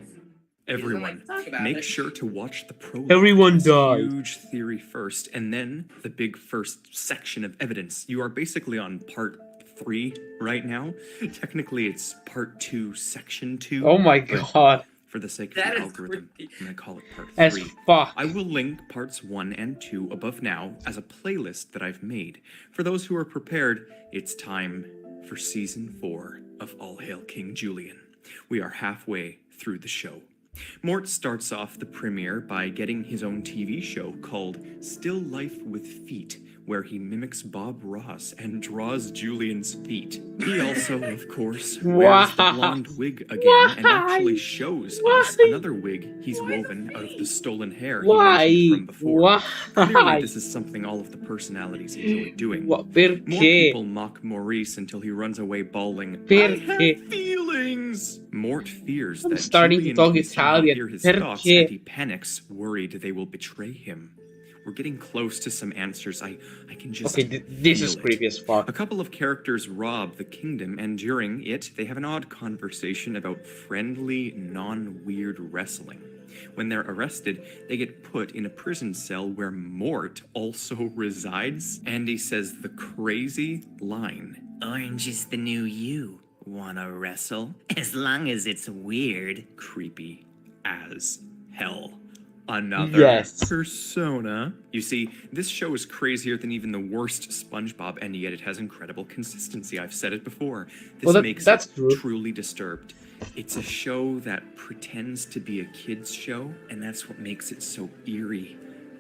Everyone, Talk about make it. sure to watch the prologue. Everyone This died. Huge theory first, and then the big first section of evidence. You are basically on part 3 right now. Technically, it's part 2, section 2. Oh my but god. For the sake of That the is algorithm, creepy. I'm gonna call it part As 3. fuck. I will link parts 1 and 2 above now as a playlist that I've made. For those who are prepared, it's time for season 4 of All Hail King Julian. We are halfway through the show. Mort starts off the premiere by getting his own TV show called Still Life with Feet, where he mimics Bob Ross and draws Julian's feet. He also, of course, wears the blonde wig again and actually shows us another wig he's woven out of the stolen hair he mentioned from before. Clearly, this is something all of the personalities enjoy doing. More people mock Maurice until he runs away bawling, "I have feelings!" Mort fears that starting to Julian talk can somehow Italian. hear his thoughts, and he panics, worried they will betray him. We're getting close to some answers. I can just Okay, this is feel it. creepy as fuck. A couple of characters rob the kingdom, and during it, they have an odd conversation about friendly, non-weird wrestling. When they're arrested, they get put in a prison cell where Mort also resides, and he says the crazy line. Orange is the new you. Wanna wrestle? As long as it's weird. Creepy as hell. Another persona. You see, this show is crazier than even the worst SpongeBob, and yet it has incredible consistency. I've said it before. This makes that's it true. truly disturbed. It's a show that pretends to be a kid's show, and that's what makes it so eerie.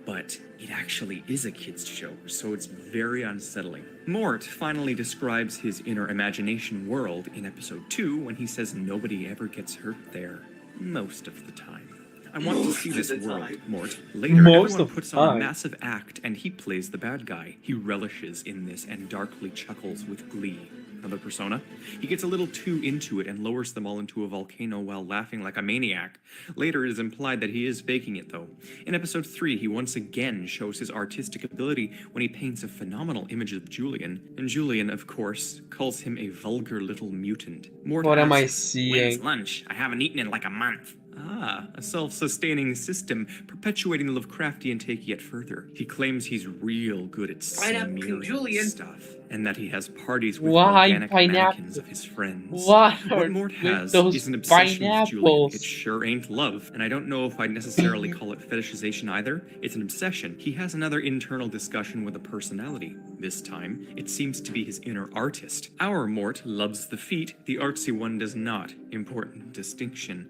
But it actually is a kid's show, so it's very unsettling. Mort finally describes his inner imagination world in episode 2 when he says nobody ever gets hurt there, most of the time. I want to see this world, Mort. Later, everyone puts on a massive act, and he plays the bad guy. He relishes in this and darkly chuckles with glee. Another persona. He gets a little too into it and lowers them all into a volcano while laughing like a maniac. Later, it is implied that he is faking it, though. In episode 3, he once again shows his artistic ability when he paints a phenomenal image of Julian, and Julian, of course, calls him a vulgar little mutant. Mort What am I asks, seeing? When's lunch? I haven't eaten in like a month. Ah, a self-sustaining system, perpetuating the Lovecraftian take yet further. He claims he's real good at smearing stuff, and that he has parties with organic mannequins of his friends. What Mort has is an obsession with Julian. It sure ain't love, and I don't know if I'd necessarily call it fetishization either. It's an obsession. He has another internal discussion with a personality. This time, it seems to be his inner artist. Our Mort loves the feet, the artsy one does not. Important distinction.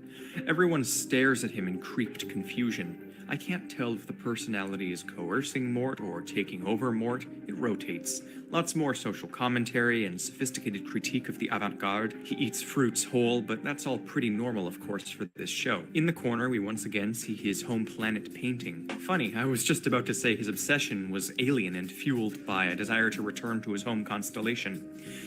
Everyone stares at him in creeped confusion. I can't tell if the personality is coercing Mort or taking over Mort. It rotates. Lots more social commentary and sophisticated critique of the avant-garde. He eats fruits whole, but that's all pretty normal, of course, for this show. In the corner, we once again see his home planet painting. Funny, I was just about to say his obsession was alien and fueled by a desire to return to his home constellation.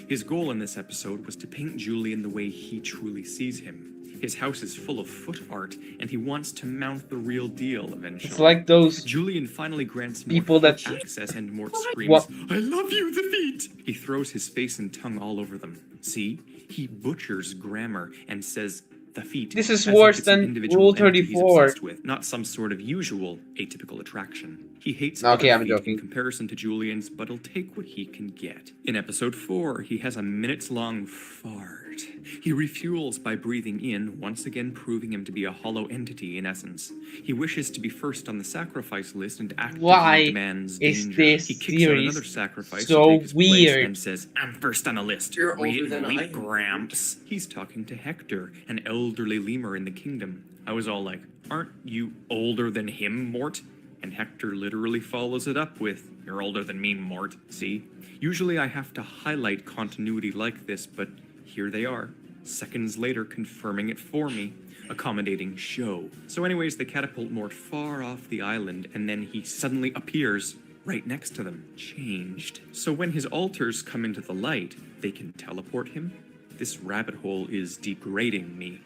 His goal in this episode was to paint Julian the way he truly sees him. His house is full of foot art, and he wants to mount the real deal eventually. It's like those Julian finally grants people Mort that access, and Mort screams, What? "I love you, the feet!" He throws his face and tongue all over them. See? He butchers grammar and says the feet. This is as if worse it's an than individual Rule entity he's 34. obsessed with, not some sort of usual atypical attraction. He hates Okay, other I'm feet joking. in comparison to Julian's, but he'll take what he can get. In episode 4, he has a minutes-long fart. He refuels by breathing in, once again proving him to be a hollow entity in essence. He wishes to be first on the sacrifice list and actively Why demands is danger. this He kicks out series another sacrifice so to take his place weird? and says, "I'm first on the list." You're older Read than I am. Gramps. He's talking to Hector, an elderly lemur in the kingdom. I was all like, "Aren't you older than him, Mort?" And Hector literally follows it up with, "You're older than me, Mort." See? Usually I have to highlight continuity like this, but here they are, seconds later confirming it for me. Accommodating show. So anyways, they catapult Mort far off the island, and then he suddenly appears right next to them. Changed. So when his altars come into the light, they can teleport him? This rabbit hole is degrading me.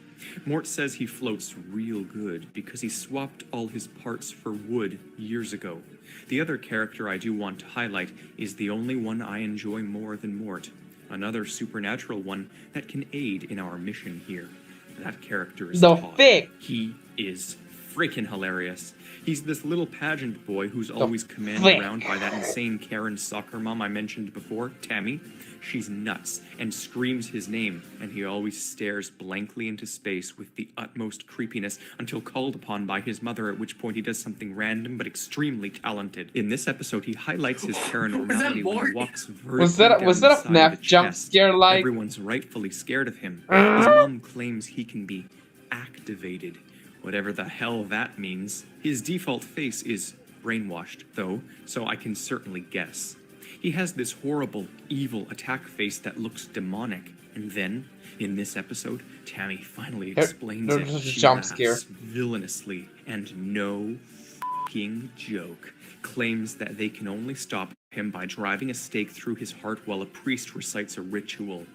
Mort says he floats real good because he swapped all his parts for wood years ago. The other character I do want to highlight is the only one I enjoy more than Mort. Another supernatural one that can aid in our mission here. That character is The Todd. fic. He is freaking hilarious. He's this little pageant boy who's The always commanded frick. around by that insane Karen soccer mom I mentioned before, Tammy. She's nuts and screams his name, and he always stares blankly into space with the utmost creepiness until called upon by his mother, at which point he does something random but extremely talented. In this episode, he highlights his paranormality when he Mort? walks vertically Was that down a the side of FNAF the jump chest. scare like? Everyone's rightfully scared of him. His mom claims he can be activated, whatever the hell that means. His default face is brainwashed, though, so I can certainly guess. He has this horrible, evil attack face that looks demonic, and then, in this episode, Tammy finally explains there's it. just a She jump laughs scare. villainously, and no f***ing joke, claims that they can only stop him by driving a stake through his heart while a priest recites a ritual.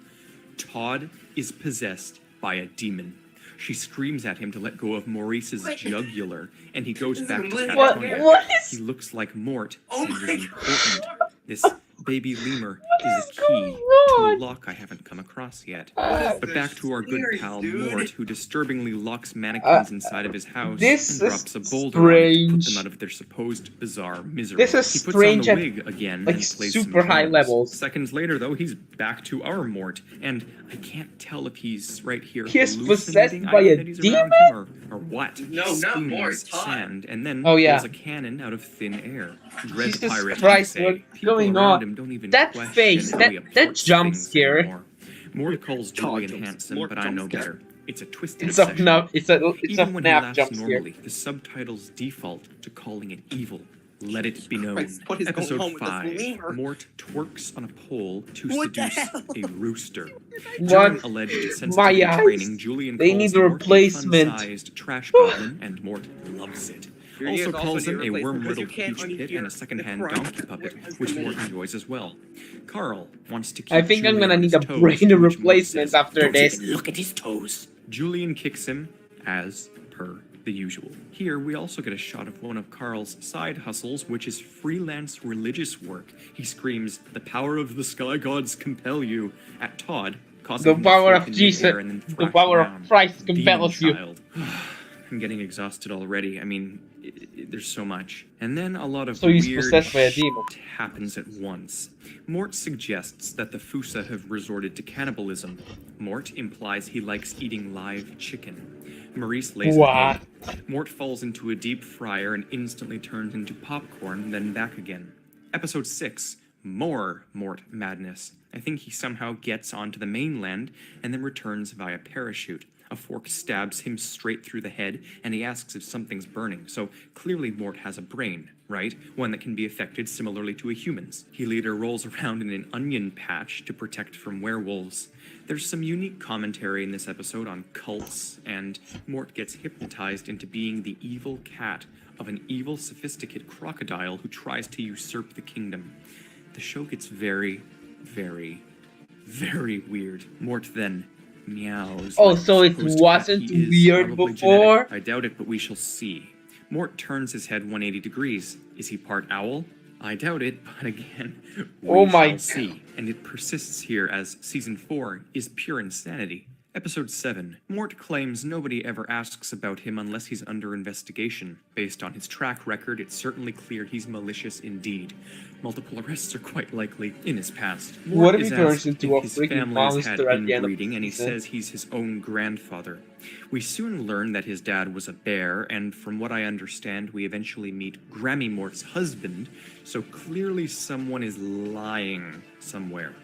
Todd is possessed by a demon. She screams at him to let go of Maurice's jugular, and he goes back to Catatonia. What is? He looks like Mort, Oh and my is important. This baby lemur is a going key to a on? look I haven't come across yet. Uh, But back to our good Serious, pal dude. Mort, who disturbingly locks mannequins inside of his house this and is drops a boulder on it to put strange. them out of their supposed bizarre misery. This is he puts strange on the at, wig again like, and plays super some high drums. levels. Seconds later, though, he's back to our Mort, and I can't tell if he's right here He is hallucinating possessed by either a that he's demon? around him or what. No, He not Mort, screams Todd. sand and then Oh, yeah. pulls a cannon out of thin air. Dread Jesus pirate, Christ, I say. what's People going around on? him don't even That question face, how that- he that approaches jump things scare. anymore. Mort calls Todd Julian jumps- handsome, Mort but I jump know scare. better. It's a twisted It's a obsession. FNAF. It's a Even when he FNAF laughs jump scare. normally, the subtitles default to calling it evil. Let it be known. Christ, what is going Episode on with this 5. lemur? Mort twerks on a pole to What the seduce hell? a rooster. What? During alleged sensitivity eyes. training, Julian They calls need a Mort replacement. fun-sized trash goblin, and Mort loves it. Your ears Also also calls need him a replacement because you worm-riddled can't peach pit unhear and a second-hand the cry. donkey puppet, which Mort enjoys as well. Carl wants to keep I think I'm Julian gonna on need his a toes, brain to which Mort replacement says, after "Don't this. even look at his toes." Julian kicks him, as per the usual. Here, we also get a shot of one of Carl's side hustles, which is freelance religious work. He screams, "The power of the sky gods compel you," at Todd, causing The him to power float of in Jesus, midair and then the thrash power around. of Christ Demon compels you. child. I'm getting exhausted already. I mean, there's so much. And then a lot of So he's weird possessed by a shit demon. happens at once. Mort suggests that the Fusa have resorted to cannibalism. Mort implies he likes eating live chicken. Maurice lays What? an egg. Mort falls into a deep fryer and instantly turns into popcorn, then back again. Episode 6. More Mort madness. I think he somehow gets onto the mainland and then returns via parachute. A fork stabs him straight through the head, and he asks if something's burning. So clearly Mort has a brain, right? One that can be affected similarly to a human's. He later rolls around in an onion patch to protect from werewolves. There's some unique commentary in this episode on cults, and Mort gets hypnotized into being the evil cat of an evil, sophisticated crocodile who tries to usurp the kingdom. The show gets very, very, very weird. Mort then meows. Oh, like so the it supposed cat wasn't he is, weird probably before? genetic. I doubt it, but we shall see. Mort turns his head 180 degrees. Is he part owl? I doubt it, but again, we Oh my shall see. And it persists here as Season 4 is pure insanity. Episode 7. Mort claims nobody ever asks about him unless he's under investigation. Based on his track record, it's certainly clear he's malicious indeed. Multiple arrests are quite likely in his past. What Mort if is he turns asked into if a his freaking family has had monster at the end of the inbreeding, and he season? says he's his own grandfather. We soon learn that his dad was a bear, and from what I understand, we eventually meet Grammy Mort's husband, so clearly someone is lying somewhere.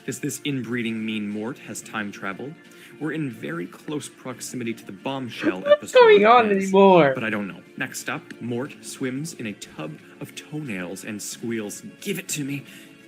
Does this inbreeding mean Mort has time travel? We're in very close proximity to the bombshell episode. What's going on ends, anymore? But I don't know. Next up, Mort swims in a tub of toenails and squeals, "Give it to me,"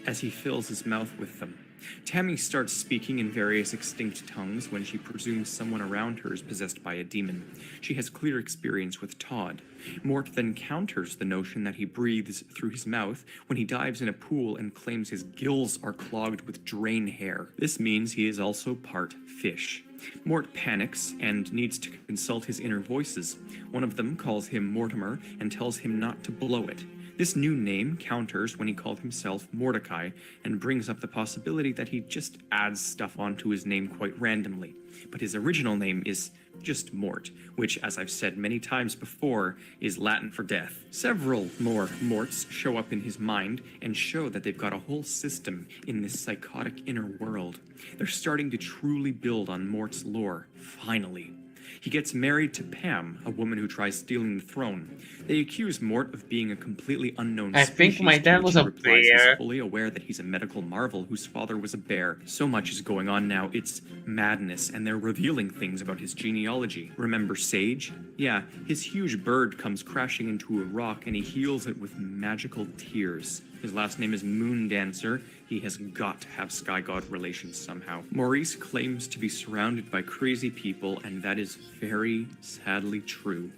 as he fills his mouth with them. Tammy starts speaking in various extinct tongues when she presumes someone around her is possessed by a demon. She has clear experience with Todd. Mort then counters the notion that he breathes through his mouth when he dives in a pool and claims his gills are clogged with drain hair. This means he is also part fish. Mort panics and needs to consult his inner voices. One of them calls him Mortimer and tells him not to blow it. This new name counters when he called himself Mordecai and brings up the possibility that he just adds stuff onto his name quite randomly. But his original name is just Mort, which, as I've said many times before, is Latin for death. Several more Morts show up in his mind and show that they've got a whole system in this psychotic inner world. They're starting to truly build on Mort's lore, finally. He gets married to Pam, a woman who tries stealing the throne. They accuse Mort of being a completely unknown I species. think my to dad which was he a replies bear. He's fully aware that he's a medical marvel whose father was a bear. So much is going on now, it's madness, and they're revealing things about his genealogy. Remember Sage? Yeah, his huge bird comes crashing into a rock and he heals it with magical tears. His last name is Moondancer. He has got to have Sky God relations somehow. Maurice claims to be surrounded by crazy people, and that is very sadly true.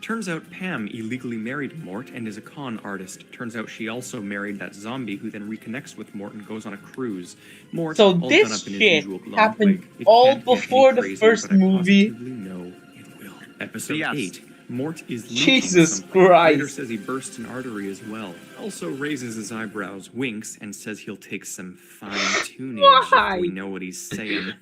Turns out Pam illegally married Mort and is a con artist. Turns out she also married that zombie who then reconnects with Mort and goes on a cruise. Mort, So all done this up in his shit usual blonde happened wig. It all can't get any before the crazier, first but I movie. positively know it will. Episode Yes. 8. Mort is leaking Jesus something. Later Christ. says he burst an artery as well. Also raises his eyebrows, winks, and says he'll take some fine-tuning Why? if we know what he's saying.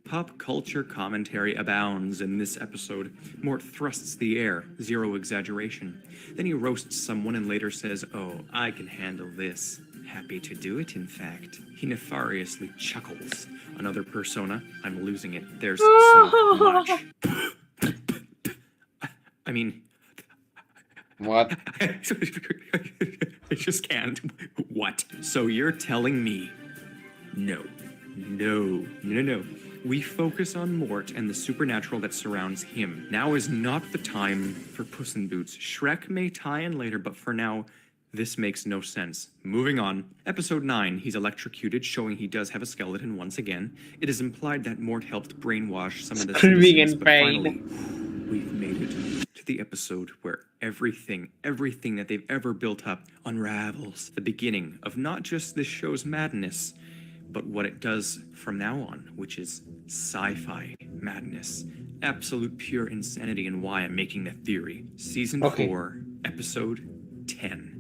Pop culture commentary abounds in this episode. Mort thrusts the air, zero exaggeration. Then he roasts someone and later says, "Oh, I can handle this. Happy to do it, in fact." He nefariously chuckles. Another persona. I'm losing it. There's so much. I mean, What? I just can't. What? So you're telling me? No. We focus on Mort and the supernatural that surrounds him. Now is not the time for Puss in Boots. Shrek may tie in later, but for now, this makes no sense. Moving on. Episode 9, he's electrocuted, showing he does have a skeleton once again. It is implied that Mort helped brainwash some of the Screaming citizens, in but pain. finally, we've made it to the episode where everything that they've ever built up unravels. The beginning of not just this show's madness, but what it does from now on, which is sci-fi madness. Absolute pure insanity, and why I'm making that theory. Season Okay. 4, episode 10.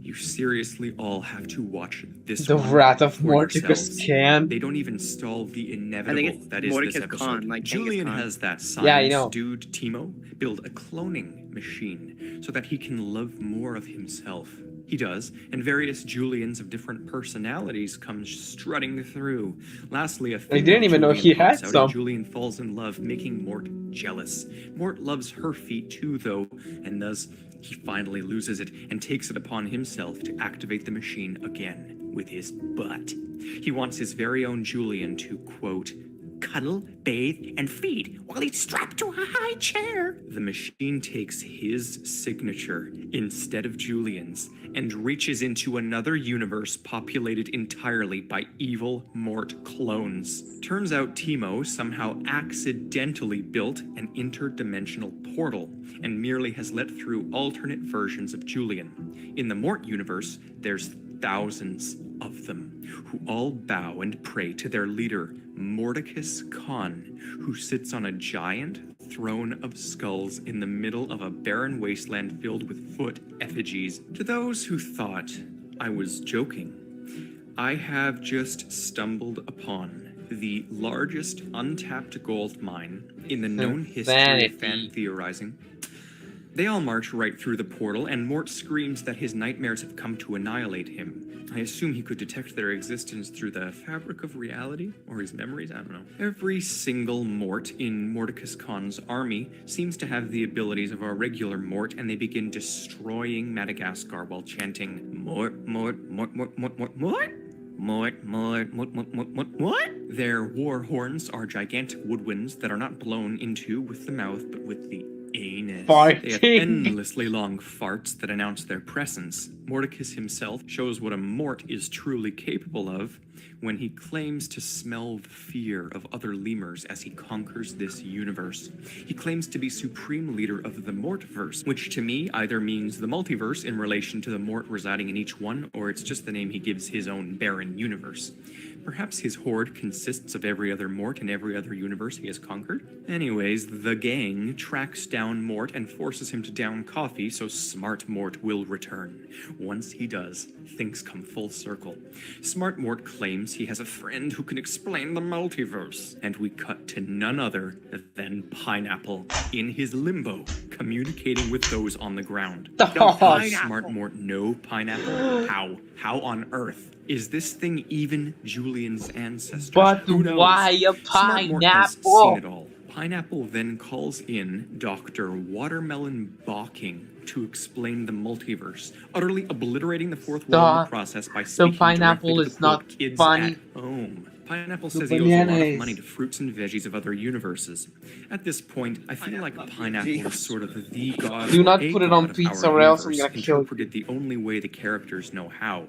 You seriously all have to watch this The one Wrath of for Mordecus yourselves. can. They don't even stall the inevitable it's that is Mordecus this episode. Khan, like Genghis Julian Khan. has that science Yeah, I know. dude, Timo, build a cloning machine so that he can love more of himself. He does, and various Julians of different personalities come strutting through. Lastly, a female didn't even know Julian he had pops out, some. and Julian falls in love, making Mort jealous. Mort loves her feet too, though, and thus he finally loses it and takes it upon himself to activate the machine again with his butt. He wants his very own Julian to, quote, cuddle, bathe, and feed while he's strapped to a high chair. The machine takes his signature instead of Julian's and reaches into another universe populated entirely by evil Mort clones. Turns out Timo somehow accidentally built an interdimensional portal and merely has let through alternate versions of Julian. In the Mort universe, there's thousands of them, who all bow and pray to their leader, Mordecus Khan, who sits on a giant throne of skulls in the middle of a barren wasteland filled with foot effigies. To those who thought I was joking, I have just stumbled upon the largest untapped gold mine in the known history of fan theorizing. They all march right through the portal, and Mort screams that his nightmares have come to annihilate him. I assume he could detect their existence through the fabric of reality, or his memories, I don't know. Every single Mort in Mordecus Khan's army seems to have the abilities of a regular Mort, and they begin destroying Madagascar while chanting, Mort, Mort, Mort, Mort, Mort, Mort, Mort. Mort, Mort, Mort, Mort, Mort, Mort, Mort. Their war horns are gigantic woodwinds that are not blown into with the mouth, but with the anus. They have endlessly long farts that announce their presence. Mordecus himself shows what a Mort is truly capable of when he claims to smell the fear of other lemurs as he conquers this universe. He claims to be supreme leader of the Mortverse, which to me either means the multiverse in relation to the Mort residing in each one, or it's just the name he gives his own barren universe. Perhaps his horde consists of every other Mort in every other universe he has conquered? Anyways, the gang tracks down Mort and forces him to down coffee so Smart Mort will return. Once he does, things come full circle. Smart Mort claims he has a friend who can explain the multiverse, and we cut to none other than Pineapple in his limbo, communicating with those on the ground. Does Smart Mort know Pineapple? How on earth? Is this thing even Julian's ancestors? But Who knows? why a Smart Mort has pineapple? seen it all. Pineapple then calls in Dr. Watermelon Balking to explain the multiverse, utterly obliterating the fourth wall in the process by speaking Pineapple directly to is the not quote, kids funny. at home. Pineapple The says he owes a lot banana of is- money to fruits and veggies of other universes. At this point, I feel like Pineapple is sort of the god Do not or a put it god on of pizza our or else I'm universe, gonna kill you. interpreted the only way the characters know how.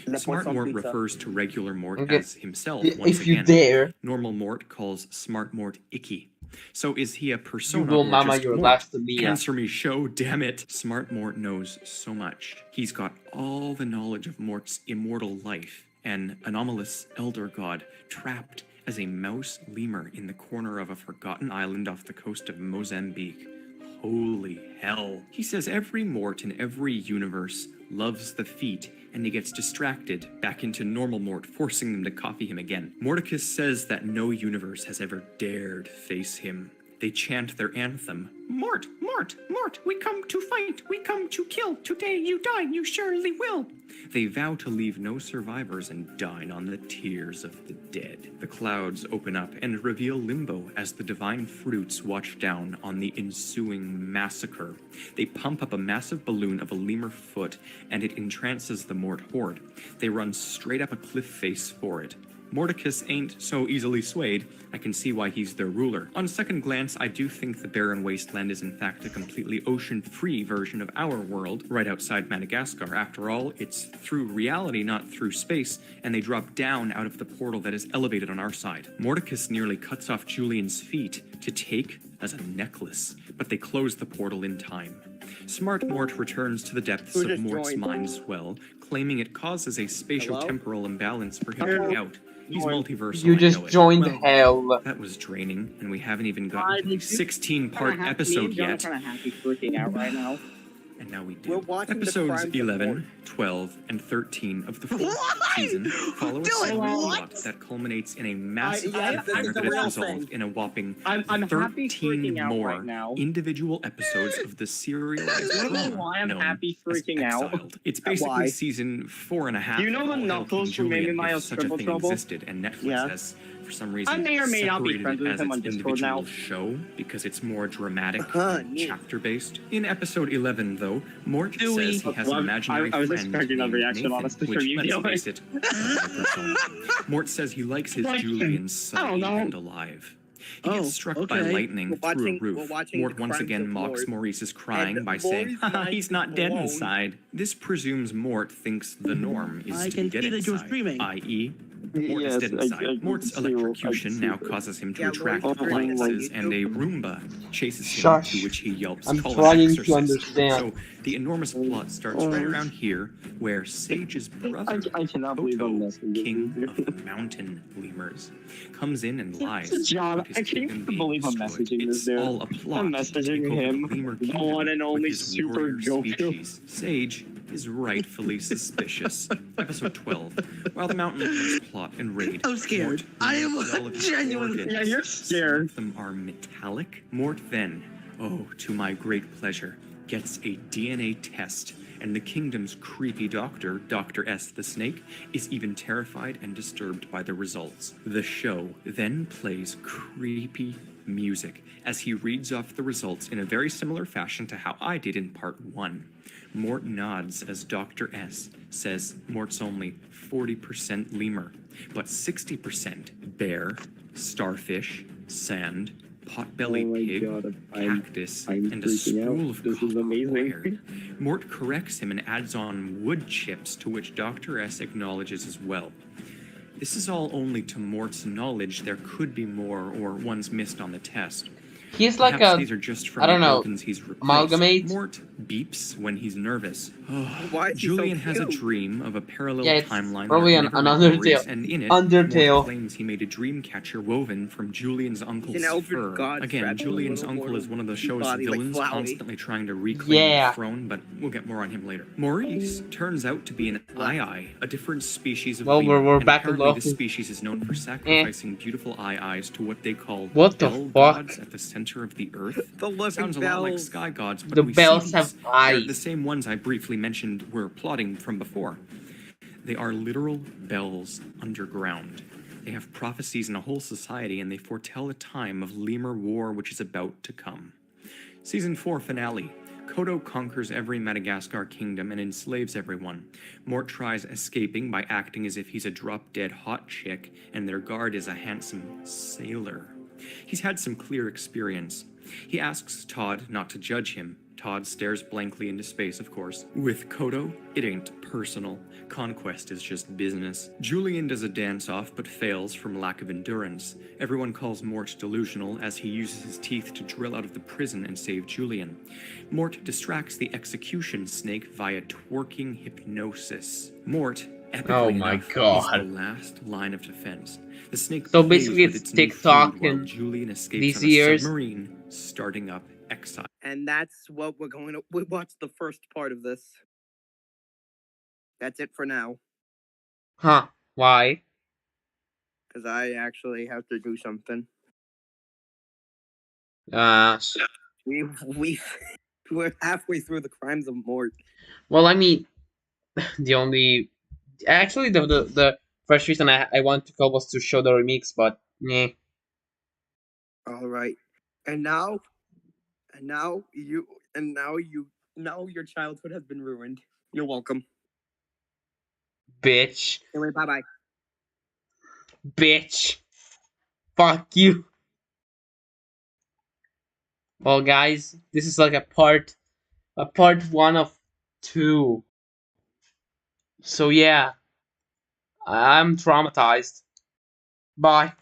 Let's put Smart some Mort pizza. refers to regular Mort Okay. as himself once If you again. dare, Normal Mort calls Smart Mort icky. So is he a you persona will or mama just your Mort? last meal. Answer me, show, damn it. Smart Mort knows so much. He's got all the knowledge of Mort's immortal life, an anomalous elder god trapped as a mouse lemur in the corner of a forgotten island off the coast of Mozambique. Holy hell. He says every Mort in every universe loves the feet, and he gets distracted back into normal Mort, forcing them to copy him again. Mordecus says that no universe has ever dared face him. They chant their anthem. Mort, Mort, Mort, we come to fight, we come to kill. Today you die, you surely will. They vow to leave no survivors and dine on the tears of the dead. The clouds open up and reveal Limbo as the divine fruits watch down on the ensuing massacre. They pump up a massive balloon of a lemur foot, and it entrances the Mort horde. They run straight up a cliff face for it. Mordecus ain't so easily swayed. I can see why he's their ruler. On second glance, I do think the Barren Wasteland is in fact a completely ocean-free version of our world, right outside Madagascar. After all, it's through reality, not through space, and they drop down out of the portal that is elevated on our side. Mordecus nearly cuts off Julian's feet to take as a necklace, but they close the portal in time. Smart Mort returns to the depths Who of just Mort's joined? mind as well, claiming it causes a spatio-temporal imbalance for him to Hello? be out. He's multiversal. You I just know it. joined Well, hell. that was draining, and we haven't even gotten to the 16-part episode yet. I'm kind of happy freaking out right now. And now we do. We're watching the Episodes crimes of 11, Mort. 12, and 13 of the fourth season follow a Dylan, story what? plot that culminates in a massive yeah, cliffhanger that's the that is real resolved thing. in a whopping I'm happy 13 freaking out more right now. individual episodes of the serialized You know drama why I'm known happy as freaking out? Exiled. It's basically Why? season 4.5. You know the of All Hail Knuckles King from Amy Julian, Miles if such a Triple thing Trouble? existed, and Netflix Yeah. has, for some reason, I may or may not be separated friends it with as him its on Discord individual now. show because it's more dramatic Neat. chapter-based. In episode 11, though, Mort Dewey. says he has Well, an imaginary I was friend expecting that named reaction, Nathan, honestly, which, from you, let's Dylan. face it, is another persona. Mort says he likes his Like, Julian I don't sunny know. and alive. He Oh, gets struck by okay. lightning We're through a watching- roof. we're watching Mort The once Crimes again of mocks Mort. Maurice's crying And by saying, Maurice "Haha, he's not dead alone. inside." This presumes Mort thinks the norm is I to can get see that you're inside, streaming. i.e., Mort is dead inside. Mort's electrocution now causes him to Yeah, attract Maurice is doing appliances, like- and a Roomba chases him, Shush. to which he yelps, I'm "Call an trying to exorcist." understand. So the enormous plot starts right around here, where Sage's brother, I cannot believe I'm Toto, messaging king you. of the mountain lemurs, comes in and lies. John, about his I can't kingdom even being believe I'm destroyed. messaging this It's dude. all a plot I'm to messaging take over him, the lemur the kingdom one and only with his super warrior Goku. species. Sage is rightfully suspicious. Episode 12. While the mountain lemurs plot and raid, I'm scared. Mort I am removes all of his genuinely- organs. Yeah, you're Some scared. of them are metallic. Mort then, oh, to my great pleasure, gets a DNA test, and the kingdom's creepy doctor, Dr. S. the Snake, is even terrified and disturbed by the results. The show then plays creepy music as he reads off the results in a very similar fashion to how I did in part 1. Mort nods as Dr. S says Mort's only 40% lemur, but 60% bear, starfish, sand, potbelly Oh my pig, God, cactus, I'm and a freaking out. spool of This is copper amazing. wire. Mort corrects him and adds on wood chips, to which Dr. S acknowledges as well. This is all only to Mort's knowledge. There could be more, or ones missed on the test. He's like Perhaps a these are just from I don't the know, organs he's replaced. amalgamate? Mort beeps when he's nervous. Why is he so Julian has a cute? dream of a parallel Yeah, it's timeline probably where an he never met Maurice, Undertale. and in it, Undertale. Mort claims he made a dream catcher woven from Julian's uncle's an elven fur. god Again, trapped in a Julian's little uncle mortal is one of the show's body like villains, Flowey. constantly trying to reclaim Yeah. the throne, but we'll get more on him later. Maurice turns out to be an eye, a different species of Well, lemur, we're and back in apparently love. this species is known for sacrificing beautiful eyes to what they call What the bell fuck? gods at the center of the earth. The living Sounds a lot like bells. sky gods, but The we bells see have these. They're eyes. the same ones I briefly mentioned were plotting from before. They are literal bells underground. They have prophecies in a whole society, and they foretell a time of lemur war which is about to come. Season 4 finale. Kodo conquers every Madagascar kingdom and enslaves everyone. Mort tries escaping by acting as if he's a drop-dead hot chick, and their guard is a handsome sailor. He's had some clear experience. He asks Todd not to judge him. Todd stares blankly into space, of course. With Kodo, it ain't personal. Conquest is just business. Julian does a dance-off, but fails from lack of endurance. Everyone calls Mort delusional, as he uses his teeth to drill out of the prison and save Julian. Mort distracts the execution snake via twerking hypnosis. Mort, epically Oh my enough, God. is the last line of defense. The snake So plays basically with it's its new TikTok food while in Julian escapes these on a years. submarine, starting up exile. And that's what we're going to. We watched the first part of this. That's it for now, Huh. Why? because I actually have to do something. S- We we're halfway through the Crimes of Mort. well, I mean, the only... Actually, the first reason I wanted to call was to show the remix, but... Meh. All right, and now your childhood has been ruined. You're welcome. Bitch. Anyway, bye bye. Bitch. Fuck you. Well, guys, this is like a part 1 of 2. So yeah, I'm traumatized. Bye.